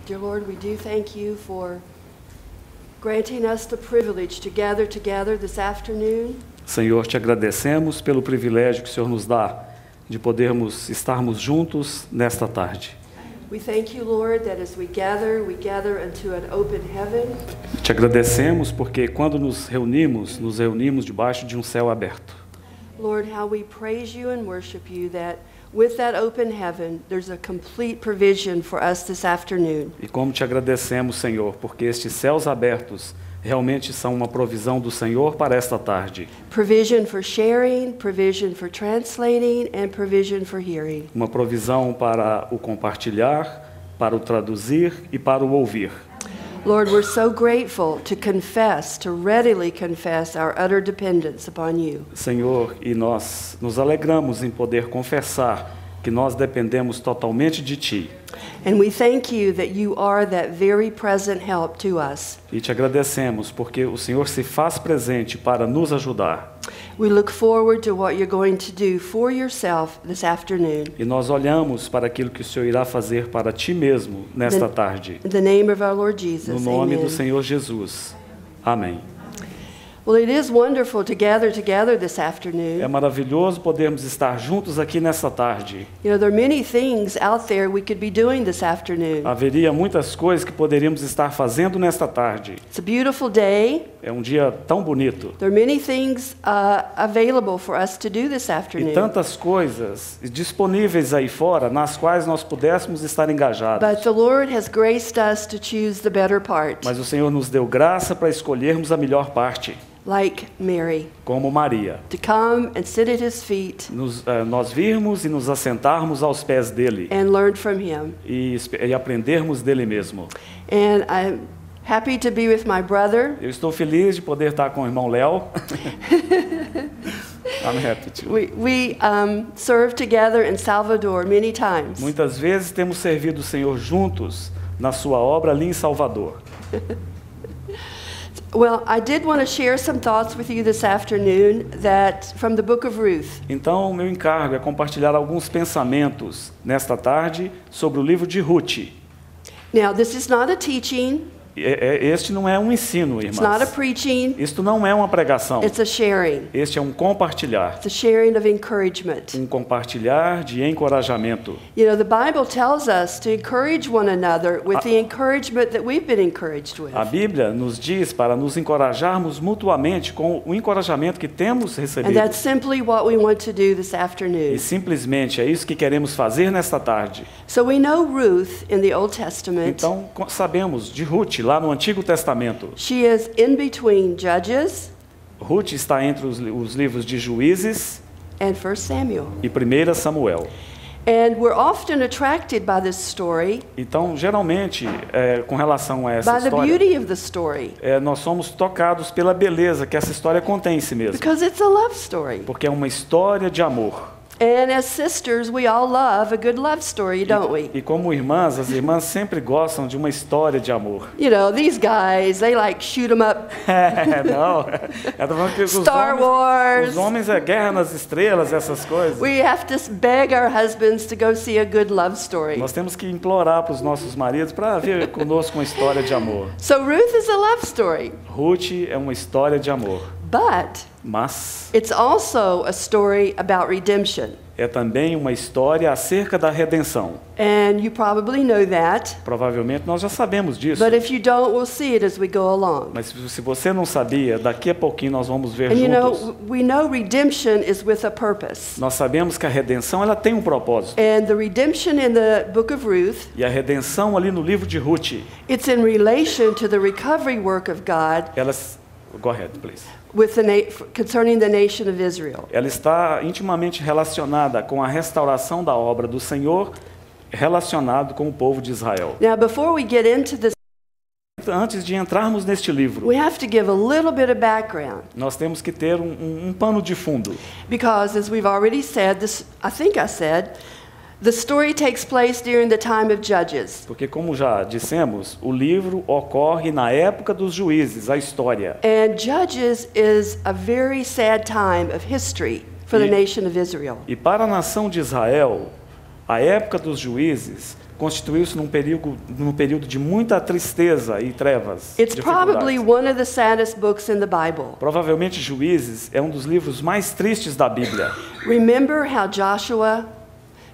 Dear Lord, we do thank you for granting us the privilege to gather together this afternoon. Senhor, te agradecemos pelo privilégio que o Senhor nos dá de podermos estarmos juntos nesta tarde. We thank you, Lord, that as we gather unto an open heaven. Te agradecemos porque quando nos reunimos debaixo de um céu aberto. Lord, how we praise you and worship you that with that open heaven, there's a complete provision for us this afternoon. E como te agradecemos, Senhor, porque estes céus abertos realmente são uma provisão do Senhor para esta tarde. Provision for sharing, provision for translating, and provision for hearing. Uma provisão para o compartilhar, para o traduzir e para o ouvir. Lord, we're so grateful to readily confess our utter dependence upon you. Senhor, e nós nos alegramos em poder confessar que nós dependemos totalmente de Ti. And we thank you that you are that very present help to us. E te agradecemos porque o Senhor se faz presente para nos ajudar. We look forward to what you're going to do for yourself this afternoon. E nós olhamos para aquilo que o Senhor irá fazer para Ti mesmo nesta tarde. In the name of our Lord Jesus. No nome Amen. do Senhor Jesus. Amém. Well, it is wonderful to gather together this afternoon. É maravilhoso podermos estar juntos aqui nessa tarde. You know, there are many things out there we could be doing this afternoon. Haveria muitas coisas que poderíamos estar fazendo nesta tarde. It's a beautiful day. É um dia tão bonito. There are many things available for us to do this afternoon. E tantas coisas disponíveis aí fora nas quais nós pudéssemos estar engajados. But the Lord has graced us to choose the better part. Mas o Senhor nos deu graça para escolhermos a melhor parte. Like Mary, como Maria. To come and sit at his feet. Nós virmos e nos assentarmos aos pés dele. And learn from him. E aprendermos dele mesmo. And I'm happy to be with my brother. Eu estou feliz de poder estar com o irmão Léo. I'm happy to. We served together in Salvador many times. Muitas vezes temos servido o Senhor juntos na sua obra ali em Salvador. Well, I did want to share some thoughts with you this afternoon that from the book of Ruth. Então, o meu encargo é compartilhar alguns pensamentos nesta tarde sobre o livro de Ruth. Now, this is not a teaching. Este não é um ensino, irmãs. It's not a preaching. Isto não é uma pregação. It's a sharing. Este é um compartilhar. It's a sharing of encouragement. Um compartilhar de encorajamento. You know, the Bible tells us to encourage one another with the encouragement that we've been encouraged with. A Bíblia nos diz para nos encorajarmos mutuamente com o encorajamento que temos recebido. And that's simply what we want to do this afternoon. E simplesmente é isso que queremos fazer nesta tarde. So we know Ruth in the Old Testament. Então sabemos de Ruth lá no Antigo Testamento. She is in between Judges. Ruth está entre os livros de Juízes and 1 Samuel. E 1 Samuel. And we're often attracted by this story. Então, geralmente, com relação a essa história, by the beauty of the story. Nós somos tocados pela beleza que essa história contém em si mesma. Because it's a love story. Porque é uma história de amor. And as sisters, we all love a good love story, don't we? E como irmãs, as irmãs sempre gostam de uma história de amor. You know, these guys, they like shoot 'em up. Não. Star Wars. Os homens é Guerra nas Estrelas, essas coisas. We have to beg our husbands to go see a good love story. Nós temos que implorar para os nossos maridos para vir conosco uma história de amor. So Ruth is a love story. Ruth é uma história de amor. Mas it's also a story about redemption. É também uma história acerca da redenção. And you probably know that. Provavelmente nós já sabemos disso. But if you don't, we'll see it as we go along. Mas se você não sabia, daqui a pouquinho nós vamos ver juntos. You know, we know redemption is with a purpose. Nós sabemos que a redenção ela tem um propósito. And the redemption in the book of Ruth. E a redenção ali no livro de Ruth. It's in relation to the recovery work of God. Go ahead, please. Concerning the nation of Israel. Ela está intimamente relacionada com a restauração da obra do Senhor, relacionado com o povo de Israel. Now, before we get into this, antes de entrarmos neste livro, we have to give a little bit of background. Nós temos que ter um pano de fundo. Because, as we've already said, I think I said. The story takes place during the time of Judges. Porque como já dissemos, o livro ocorre na época dos juízes, a história. And Judges is a very sad time of history for the nation of Israel. E para a nação de Israel, a época dos juízes constituiu-se num período de muita tristeza e trevas. It's probably dificuldades. one of the saddest books in the Bible. Provavelmente Juízes é um dos livros mais tristes da Bíblia. Remember how Joshua,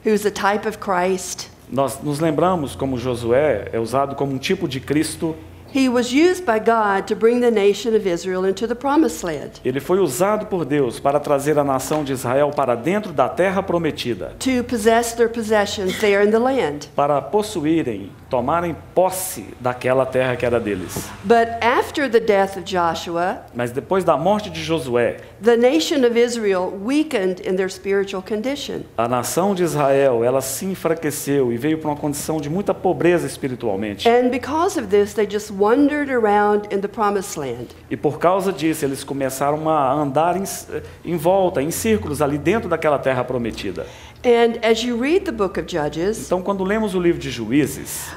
who's a type of Christ, Nós nos lembramos como Josué é usado como um tipo de Cristo. he was used by God to bring the nation of Israel into the promised land, Ele foi usado por Deus para trazer a nação de Israel para dentro da terra prometida, to possess their possessions there in the land. para possuírem, tomarem posse daquela terra que era deles. But after the death of Joshua, Mas depois da morte de Josué, the nation of Israel weakened in their spiritual condition. a nação de Israel, ela se enfraqueceu e veio para uma condição de muita pobreza espiritualmente. And because of this, they just wandered around in the promised land. E por causa disso, eles começaram a andar em volta, em círculos ali dentro daquela terra prometida. And as you read the book of Judges, Então, quando lemos o livro de Juízes,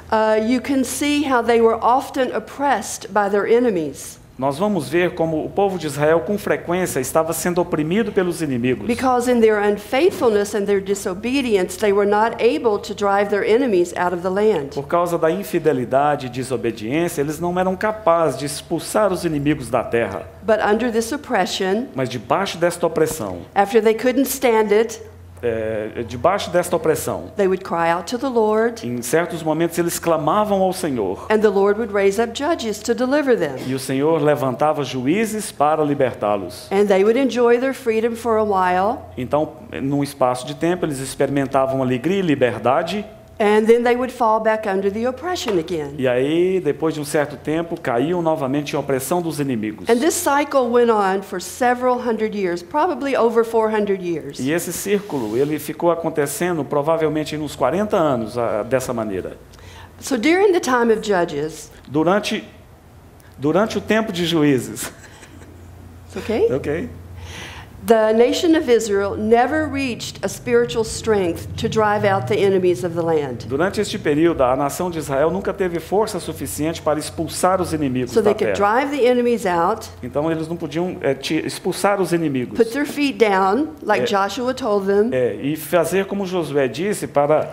you can see how they were often oppressed by their enemies. nós vamos ver como o povo de Israel, com frequência, estava sendo oprimido pelos inimigos. Because in their unfaithfulness and their disobedience, they were not able to drive their enemies out of the land. Por causa da infidelidade e desobediência, eles não eram capazes de expulsar os inimigos da terra. But under this oppression, Mas debaixo desta opressão, after they couldn't stand it, they would cry out to the Lord, em certos momentos eles clamavam ao Senhor. and the Lord would raise up judges to deliver them. E o Senhor levantava juízes para libertá-los. And they would enjoy their freedom for a while, Então, num espaço de tempo, eles experimentavam alegria e liberdade. and then they would fall back under the oppression again. E aí, depois de um certo tempo, caíam novamente em opressão dos inimigos. And this cycle went on for several hundred years, probably over 400 years. E esse círculo, ele ficou acontecendo provavelmente uns 40 anos dessa maneira. So during the time of Judges, Durante o tempo de Juízes, okay? ok? The nation of Israel never reached a spiritual strength to drive out the enemies of the land. Durante este período, a nação de Israel nunca teve força suficiente para expulsar os inimigos So da they could terra. drive the enemies out, Então eles não podiam expulsar os inimigos. put their feet down, like Joshua told them, E fazer como Josué disse para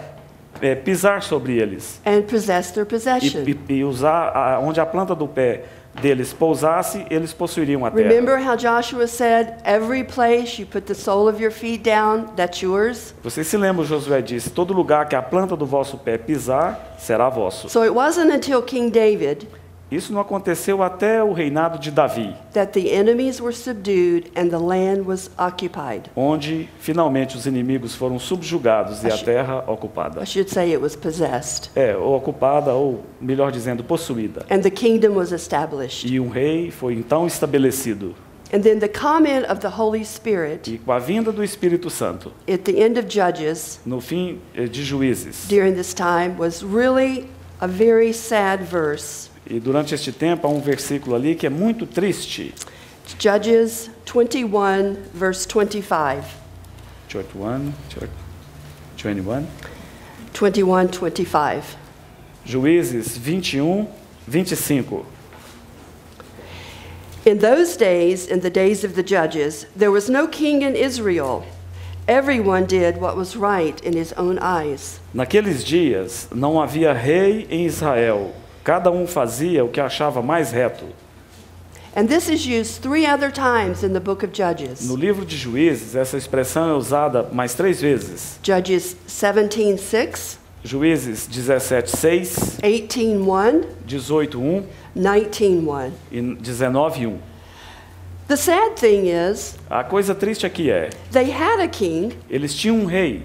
pisar sobre eles. and possess their possession. E usar onde a planta do pé deles pousasse, eles possuiriam a terra. Remember how Joshua said, every place you put the sole of your feet down, that's yours? Vocês se lembram, Josué disse, todo lugar que a planta do vosso pé pisar, será vosso. So it wasn't until King David Isso não aconteceu até o reinado de Davi, that the enemies were subdued and the land was occupied. onde finalmente os inimigos foram subjugados e a terra ocupada. I should say it was possessed. Ou ocupada, ou melhor dizendo, possuída. And the kingdom was established. E um rei foi então estabelecido. And then the comment of the Holy Spirit E com a vinda do Espírito Santo, at the end of Judges no fim de Juízes, during this time was really a very sad verse. e durante este tempo há um versículo ali que é muito triste. Judges 21, verse 25. 21, 21. 21, 25. Juízes 21, 25. In those days, in the days of the judges, there was no king in Israel. Everyone did what was right in his own eyes. Naqueles dias não havia rei em Israel. Cada um fazia o que achava mais reto. And this is used 3 other times in the book of Judges. No livro de Juízes, essa expressão é usada mais 3 vezes. Judges 17:6, Juízes 17:6, 18:1, 18:1 19:1. e 19:1. The sad thing is, A coisa triste aqui é, they had a king, eles tinham um rei,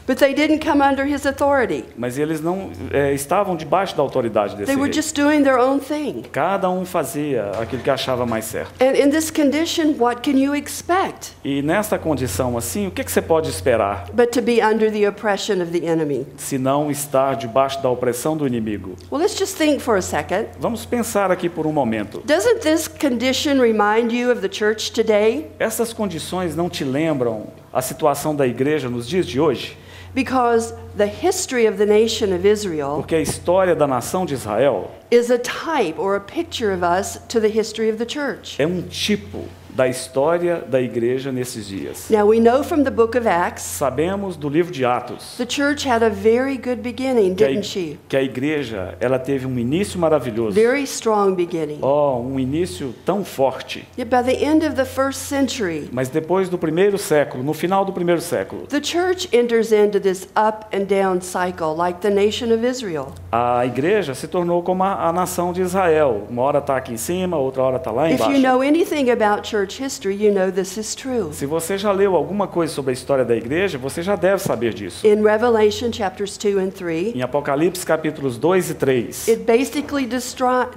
but they didn't come under his authority. mas eles não estavam debaixo da autoridade desse They were rei. just doing their own thing. Cada um fazia aquilo que achava mais certo. And in this condition, what can you expect E nesta condição assim, o que você pode esperar, but to be under the oppression of the enemy? se não estar debaixo da opressão do inimigo? Well, let's just think for a second. Vamos pensar aqui por um momento. Doesn't this condition remind you of the church today? Essas condições não te lembram a situação da igreja nos dias de hoje? Because the history of the nation of Israel Porque a história da nação de Israel is a type or a picture of us to the history of the church. é um tipo da história da igreja nesses dias. Now we know from the book of Acts, Sabemos do livro de Atos the church had a very good beginning, didn't she? que a igreja ela teve um início maravilhoso. Very strong beginning. Um início tão forte. Yet by the end of the first century, Mas depois do primeiro século, no final do primeiro século, the church enters into this up and down cycle like the nation of Israel. a igreja se tornou como a nação de Israel. Uma hora está aqui em cima, outra hora está lá If you embaixo. know anything about church history, you know this is true. Se você já leu alguma coisa sobre a história da igreja, você já deve saber disso. In Revelation chapters 2 and 3, Em Apocalipse capítulos 2 e 3, it basically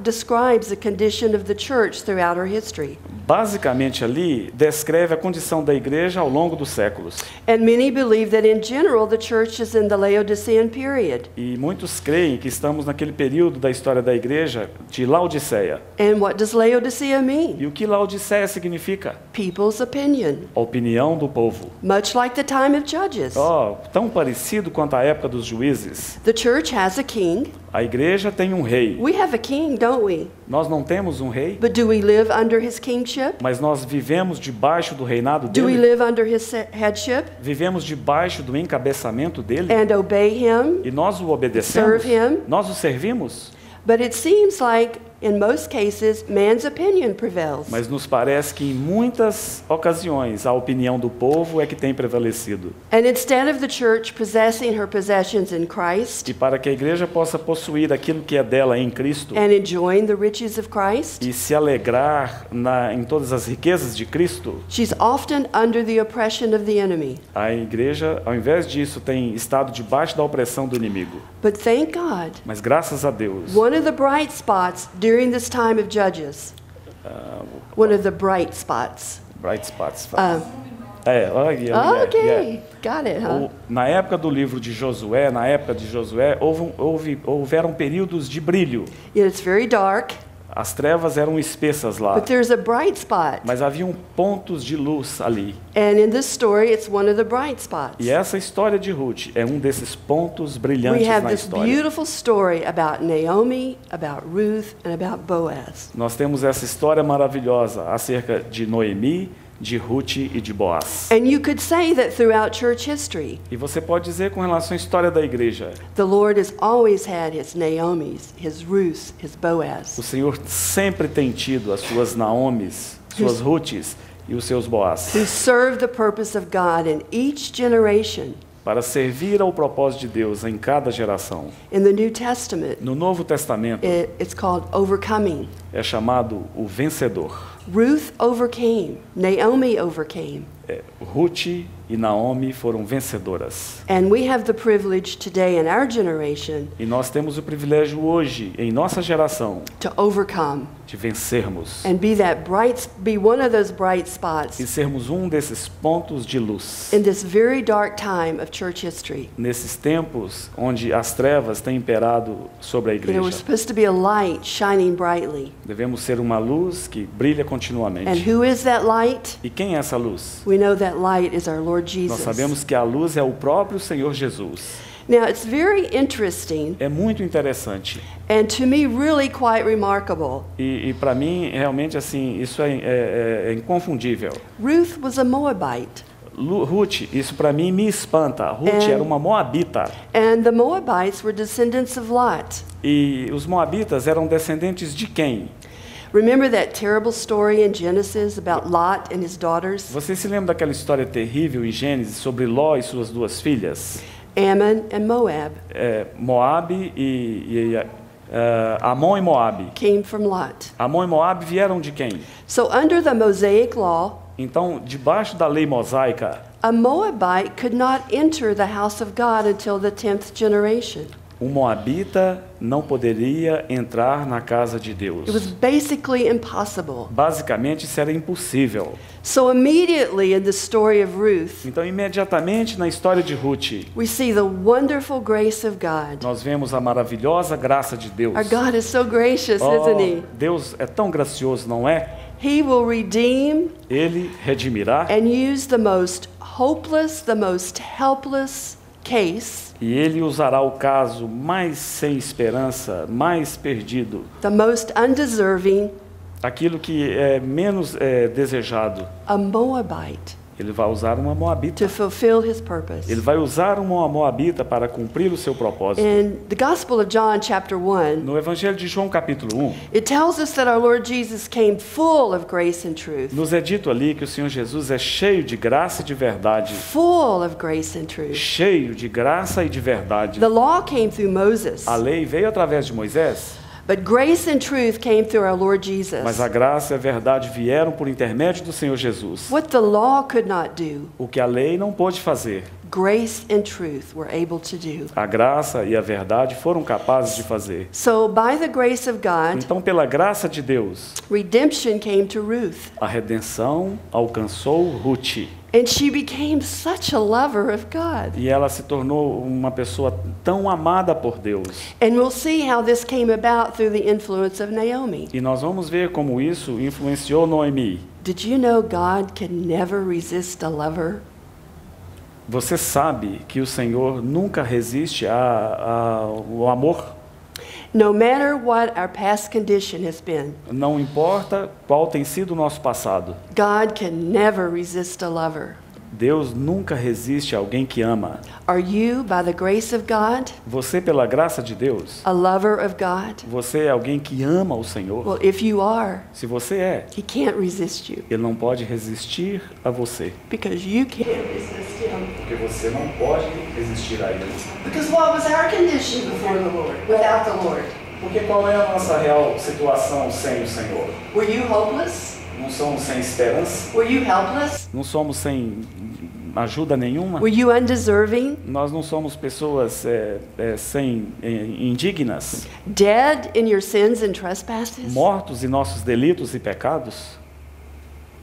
describes the condition of the church throughout her history. basicamente ali descreve a condição da igreja ao longo dos séculos. And many believe that in general the church is in the Laodicean period. E muitos creem que estamos naquele período da história da igreja de Laodiceia. And what does Laodicea mean? E o que Laodiceia significa? People's opinion. A opinião do povo. Much like the time of Judges. Tão parecido quanto a época dos juízes. The church has a king. A igreja tem um rei. We have a king, don't we? Nós não temos um rei, But do we live under his kingship? mas nós vivemos debaixo do reinado Do we dele. live under his headship Vivemos debaixo do encabeçamento dele. and obey him? E nós o obedecemos. Serve him. Nós o servimos. But it seems like, in most cases, man's opinion prevails. Mas nos parece que em muitas ocasiões a opinião do povo é que tem prevalecido. And instead of the church possessing her possessions in Christ E para que a igreja possa possuir aquilo que é dela em Cristo and enjoying the riches of Christ, e se alegrar em todas as riquezas de Cristo, she's often under the oppression of the enemy. a igreja, ao invés disso, tem estado debaixo da opressão do inimigo. But thank God, Mas graças a Deus, one of the bright spots during this time of Judges, one of the bright spots. bright spots. Okay, got it, huh? Na época do livro de Josué, houveram períodos de brilho. Yeah, it's very dark, As trevas eram espessas lá, but there's a bright spot. mas haviam pontos de luz ali. And in this story, it's one of the bright spots. E essa história de Ruth é um desses pontos We brilhantes have na this história. beautiful story about Naomi, about Ruth, and about Boaz. Nós temos essa história maravilhosa acerca de Noemi, de Ruth e de Boaz. And you could say that throughout church history, E você pode dizer com relação à história da igreja, the Lord has always had his Naomis, his Ruths, his o Boaz, Senhor sempre tem tido as suas Naomis, suas Ruths e os seus Boaz, who serve the purpose of God in each generation. para servir ao propósito de Deus em cada geração. In the New Testament, No Novo Testamento it's called overcoming. é chamado o vencedor. Ruth overcame, Naomi overcame. Ruth e Naomi foram vencedoras. And we have the privilege today in our generation E nós temos o privilégio hoje, em nossa geração, to overcome de vencermos and be one of those bright spots e sermos um desses pontos de luz. in this very dark time of church history. Nesses tempos onde as trevas têm imperado sobre a You know, we're igreja, supposed to be a light shining brightly. devemos ser uma luz que brilha And continuamente. who is that light? E quem é essa luz? We know that light is our Lord Nós Jesus. sabemos que a luz é o próprio Senhor Jesus. Now, it's very interesting É muito interessante. and to me really quite remarkable. E para mim, realmente, assim, isso é inconfundível. Ruth was a Moabite, Ruth, isso para mim me espanta. Ruth É. era uma moabita. and the Moabites were descendants of Lot. E os moabitas eram descendentes de quem? Remember that terrible story in Genesis about Lot and his daughters? Você se lembra daquela história terrível em Gênesis sobre Ló e suas duas filhas? Ammon and Moab Moabe Amon e Moabe. came from Lot. Amon e Moabe vieram de quem? So, under the Mosaic law, Então, debaixo da lei mosaica, a Moabite could not enter the house of God until the 10th generation. um moabita não poderia entrar na casa de Deus. It was basically impossible. Basicamente, isso era impossível. So, immediately in the story of Ruth, Então, imediatamente na história de Ruth, we see the wonderful grace of God. nós vemos a maravilhosa graça de Deus. Our God is so gracious, Oh, isn't He? Deus é tão gracioso, não é? He will redeem Ele redimirá and use the most hopeless, the most helpless case, e Ele usará o caso mais sem esperança, mais perdido, the most undeserving, aquilo que é menos desejado. a Moabite, Ele vai usar uma moabita. to fulfill his purpose. Ele vai usar uma moabita para cumprir o seu propósito. In the Gospel of John, chapter 1, No Evangelho de João, capítulo 1, it tells us that our Lord Jesus came full of grace and truth. nos é dito ali que o Senhor Jesus é cheio de graça e de verdade. Full of grace and truth. Cheio de graça e de verdade. The law came through Moses, A lei veio através de Moisés, but grace and truth came through our Lord Jesus. mas a graça e a verdade vieram por intermédio do Senhor Jesus. What the law could not do, O que a lei não pôde fazer, grace and truth were able to do. a graça e a verdade foram capazes de fazer. So, by the grace of God, Então, pela graça de Deus, redemption came to Ruth, a redenção alcançou Ruth. and she became such a lover of God. E ela se tornou uma pessoa tão amada por Deus. And we'll see how this came about through the influence of Naomi. E nós vamos ver como isso influenciou Noemi. Did you know God can never resist a lover? Você sabe que o Senhor nunca resiste ao amor? No matter what our past condition has been, Não importa qual tem sido o nosso passado. God can never resist a lover. Deus nunca resiste a alguém que ama. Are you, by the grace of God, Você, pela graça de Deus, a lover of God? você é alguém que ama o Senhor. Well, if you are, Se você é, He can't resist you Ele não pode resistir a você. because you can't resist Him. Porque você não pode resistir a Ele. Because what was our condition before the Lord, without the Lord? Porque qual é a nossa real situação sem o Senhor? Were you hopeless? Não somos sem esperança? Were you helpless? Não somos sem ajuda nenhuma? Were you undeserving? Nós não somos pessoas indignas, Dead in your sins and trespasses? mortos em nossos delitos e pecados?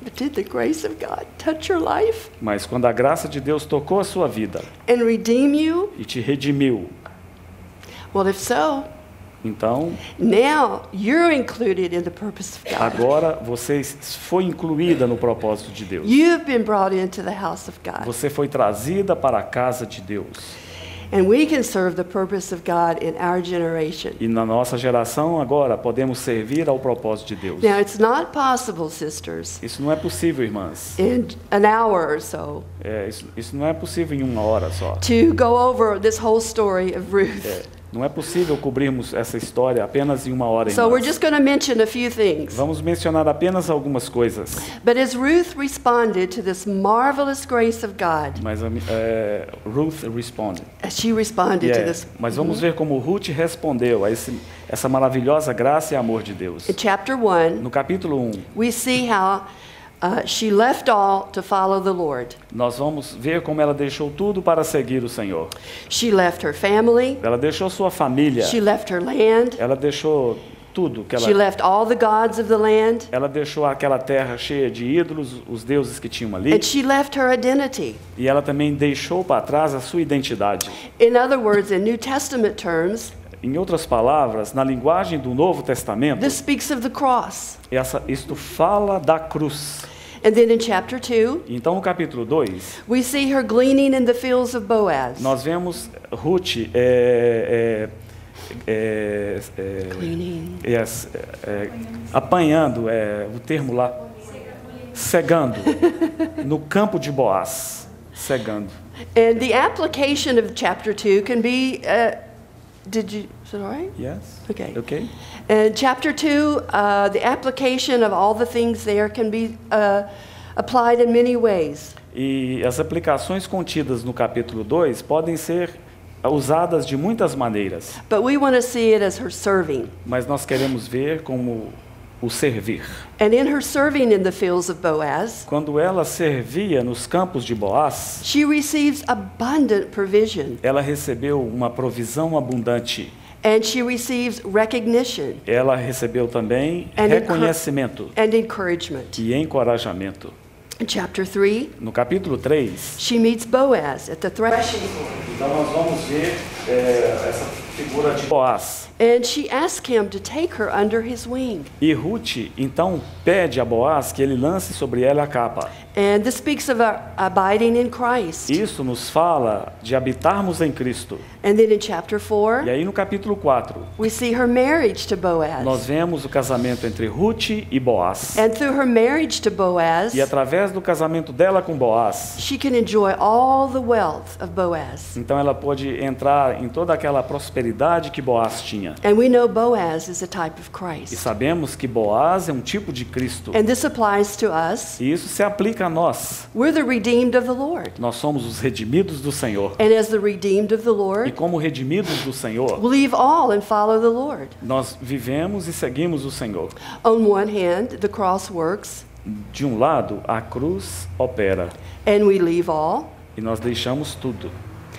But did the grace of God touch your life Mas quando a graça de Deus tocou a sua vida and redeem you? e te redimiu, Well, if so, então now you're included in the purpose of God. agora você foi incluída no propósito de Deus. You've been brought into the house of God. Você foi trazida para a casa de Deus. And we can serve the purpose of God in our generation. E na nossa geração agora podemos servir ao propósito de Deus. Now, it's not possible, sisters, Isso não é possível, irmãs. in an hour or so, Isso não é possível em uma hora só. to go over this whole story of Ruth. Não é possível cobrirmos essa história apenas em uma hora, So we're irmãs. just going to mention a few things. Vamos mencionar apenas algumas coisas. But as Ruth responded to this marvelous grace of God, Mas Ruth responded. as she responded to this, Mas vamos ver como Ruth respondeu a essa maravilhosa graça e amor de Deus. in chapter 1, No capítulo 1, we see how she left all to follow the Lord. nós vamos ver como ela deixou tudo para seguir o Senhor. She left her family, Ela deixou sua família, she left her land, ela deixou tudo que she left all the gods of the land, ela deixou aquela terra cheia de ídolos, os deuses que tinham ali, and she left her identity. e ela também deixou para trás a sua identidade. In other words, in New Testament terms, Em outras palavras, na linguagem do Novo Testamento, this speaks of the cross. isto fala da cruz. And then in chapter 2, Então, no capítulo 2, we see her gleaning in the fields of Boaz. nós vemos Ruth Gleaning. apanhando, o termo lá, cegando, no campo de Boaz, cegando. And the application of chapter 2 can be, is it all right? Yes? Okay. Ok? In chapter 2, the application of all the things there can be applied in many ways. E as aplicações contidas no capítulo 2 podem ser usadas de muitas maneiras, But we want to see it as her serving. mas nós queremos ver como o servir. And in her serving in the fields of Boaz, Quando ela servia nos campos de Boaz, she receives abundant provision, ela recebeu uma provisão abundante. and she receives recognition Ela recebeu também And reconhecimento and encouragement. e encorajamento. In chapter 3, No capítulo 3, she meets Boaz at the threshing floor. então nós vamos ver essa figura de Boaz. And she asked him to take her under his wing. E Ruth então pede a Boaz que ele lance sobre ela a capa. And this speaks of our abiding in Christ. Isso nos fala de habitarmos em Cristo. And then in chapter 4, E aí no capítulo 4, we see her marriage to nós Boaz. vemos o casamento entre Ruth e Boaz. And through her marriage to Boaz, E através do casamento dela com Boaz, she can enjoy all the wealth of Boaz. então ela pôde entrar em toda aquela prosperidade que Boaz tinha. And we know Boaz is a type of E Christ. sabemos que Boaz é um tipo de Cristo. And this applies to us. E isso se aplica a nós. We're the redeemed of the Lord. Nós somos os redimidos do Senhor. And as the redeemed of the E Lord, como redimidos do Senhor, we leave all and follow the Lord. nós vivemos e seguimos o Senhor. On one hand, the cross works, De um lado, a cruz opera and we leave all. e nós deixamos tudo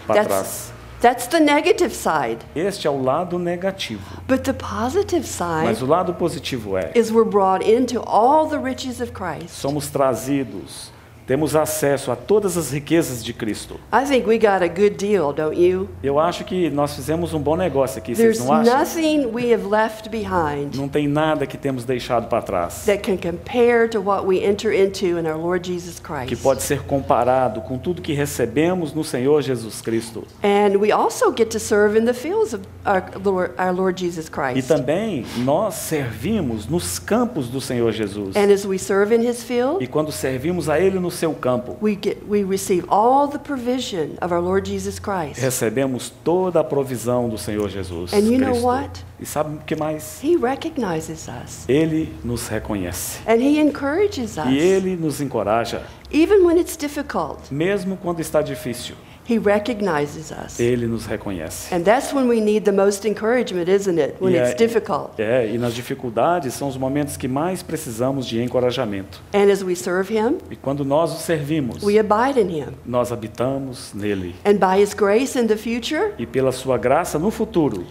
para That's, trás. that's the negative side. Este é o lado negativo. But the positive Mas side o lado positivo é: is we're brought into all the riches of Christ. somos trazidos, temos acesso a todas as riquezas de Cristo. I think we got a good deal, don't you? Eu acho que nós fizemos um bom negócio aqui, vocês There's não acham? nothing we have left behind Não tem nada que temos deixado para trás that can compare to what we enter into in our Lord Jesus que Christ. pode ser comparado com tudo que recebemos no Senhor Jesus Cristo. And we also get to serve in the fields of our Lord Jesus E Christ. também nós servimos nos campos do Senhor Jesus. And as we serve in his E field, quando servimos a Ele no seu campo, we receive all the provision of our Lord Jesus Christ. recebemos toda a provisão do Senhor Jesus And you know Cristo. what? E sabe o que mais? He recognizes us. Ele nos reconhece. And he encourages E us. Ele nos encoraja, Even when it's difficult, mesmo quando está difícil. he recognizes us. Ele nos reconhece. And that's when we need the most encouragement, isn't it? When E it's é- difficult. E nas dificuldades são os momentos que mais precisamos de encorajamento. And as we serve him, E quando nós o servimos, we abide in him. nós habitamos nele. And by his grace in the future, E pela sua graça no futuro,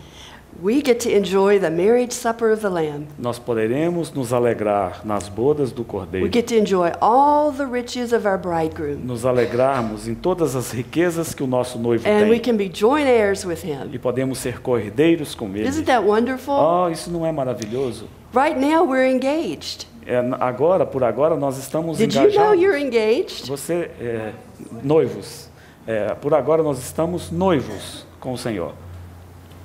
we get to enjoy the marriage supper of the Lamb. nós poderemos nos alegrar nas bodas do We Cordeiro. get to enjoy all the riches of our bridegroom. Nos alegrarmos em todas as riquezas que o nosso noivo And we tem. can be joint heirs with him. E podemos ser cordeiros com ele. Isn't that wonderful? Oh, isso não é maravilhoso? Right now, we're engaged. Por agora, nós estamos Did you know engajados. you're engaged? Você, noivos. Por agora, nós estamos noivos com o Senhor.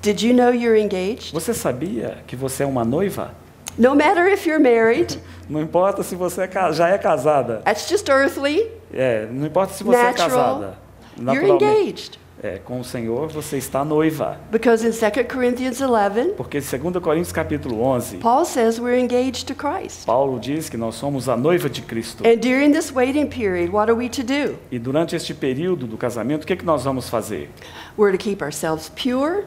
Did you know you're engaged? Você sabia que você é uma noiva? No matter if you're married, Não importa se você já é casada. that's just earthly, Não importa se você é Natural. casada. you're Naturalmente. engaged. Com o Senhor, você está noiva. Because in 2 Corinthians 11, Porque 2 Coríntios capítulo 11, Paul says we're engaged to Christ. Paulo diz que nós somos a noiva de Cristo. And during this waiting period, what are we to do? E durante este período do casamento, o que nós vamos fazer? We're to keep ourselves pure,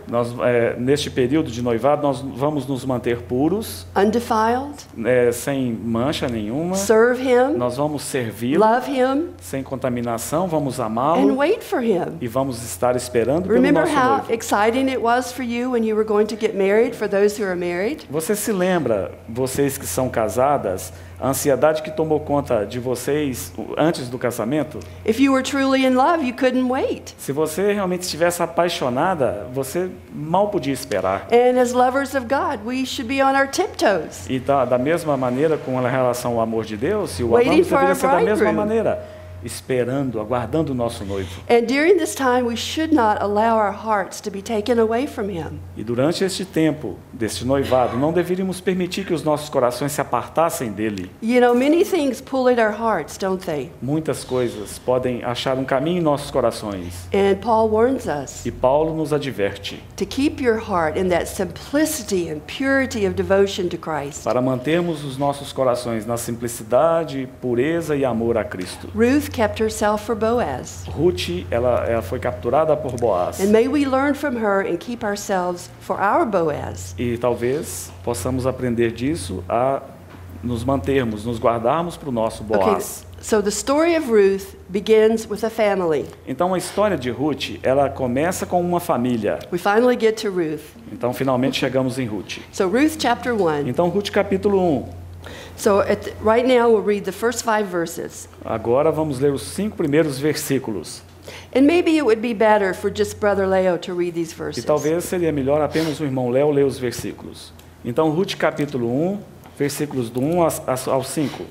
Neste período de noivado, nós vamos nos manter puros, undefiled, sem mancha nenhuma. serve him, Nós vamos servi-lo love him, sem contaminação, vamos and amá-lo wait for him. e vamos estar esperando pelo Remember nosso how noivo. exciting it was for you when you were going to get married, for those who are married? Você se lembra, vocês que são casadas, a ansiedade que tomou conta de vocês antes do casamento? If you were truly in love, you couldn't wait. Se você realmente estivesse apaixonada, você mal podia esperar. And as lovers of God, we should be on our tiptoes, E da mesma maneira com relação ao amor de Deus, se o Waiting amamos, for deveria our ser da mesma bridegroom. maneira, esperando, aguardando o nosso noivo. And during this time, we should not allow our hearts to be taken away from him. E durante este tempo, deste noivado, não deveríamos permitir que os nossos corações se apartassem dele. You know, many things pull at our hearts, don't they? Muitas coisas podem achar um caminho em nossos corações. And Paul warns us E Paulo nos adverte to keep your heart in that simplicity and purity of devotion to Christ. para mantermos os nossos corações na simplicidade, pureza e amor a Cristo. Ruth kept herself for Boaz. Ruth, ela foi capturada por Boaz. And may we learn from her and keep ourselves for our Boaz. E talvez possamos aprender disso a nos mantermos, nos guardarmos para o nosso Okay, Boaz. so the story of Ruth begins with a family. Então a história de Ruth, ela começa com uma família. We finally get to Ruth. Então finalmente chegamos em Ruth. So Ruth chapter 1. Então Ruth capítulo 1. So right now we'll read the first 5 verses. Agora vamos ler os 5 primeiros versículos. And maybe it would be better for just Brother Leo to read these E verses. talvez seria melhor apenas o irmão Léo ler os versículos. Então, Ruth capítulo 1, versículos do 1 ao 5.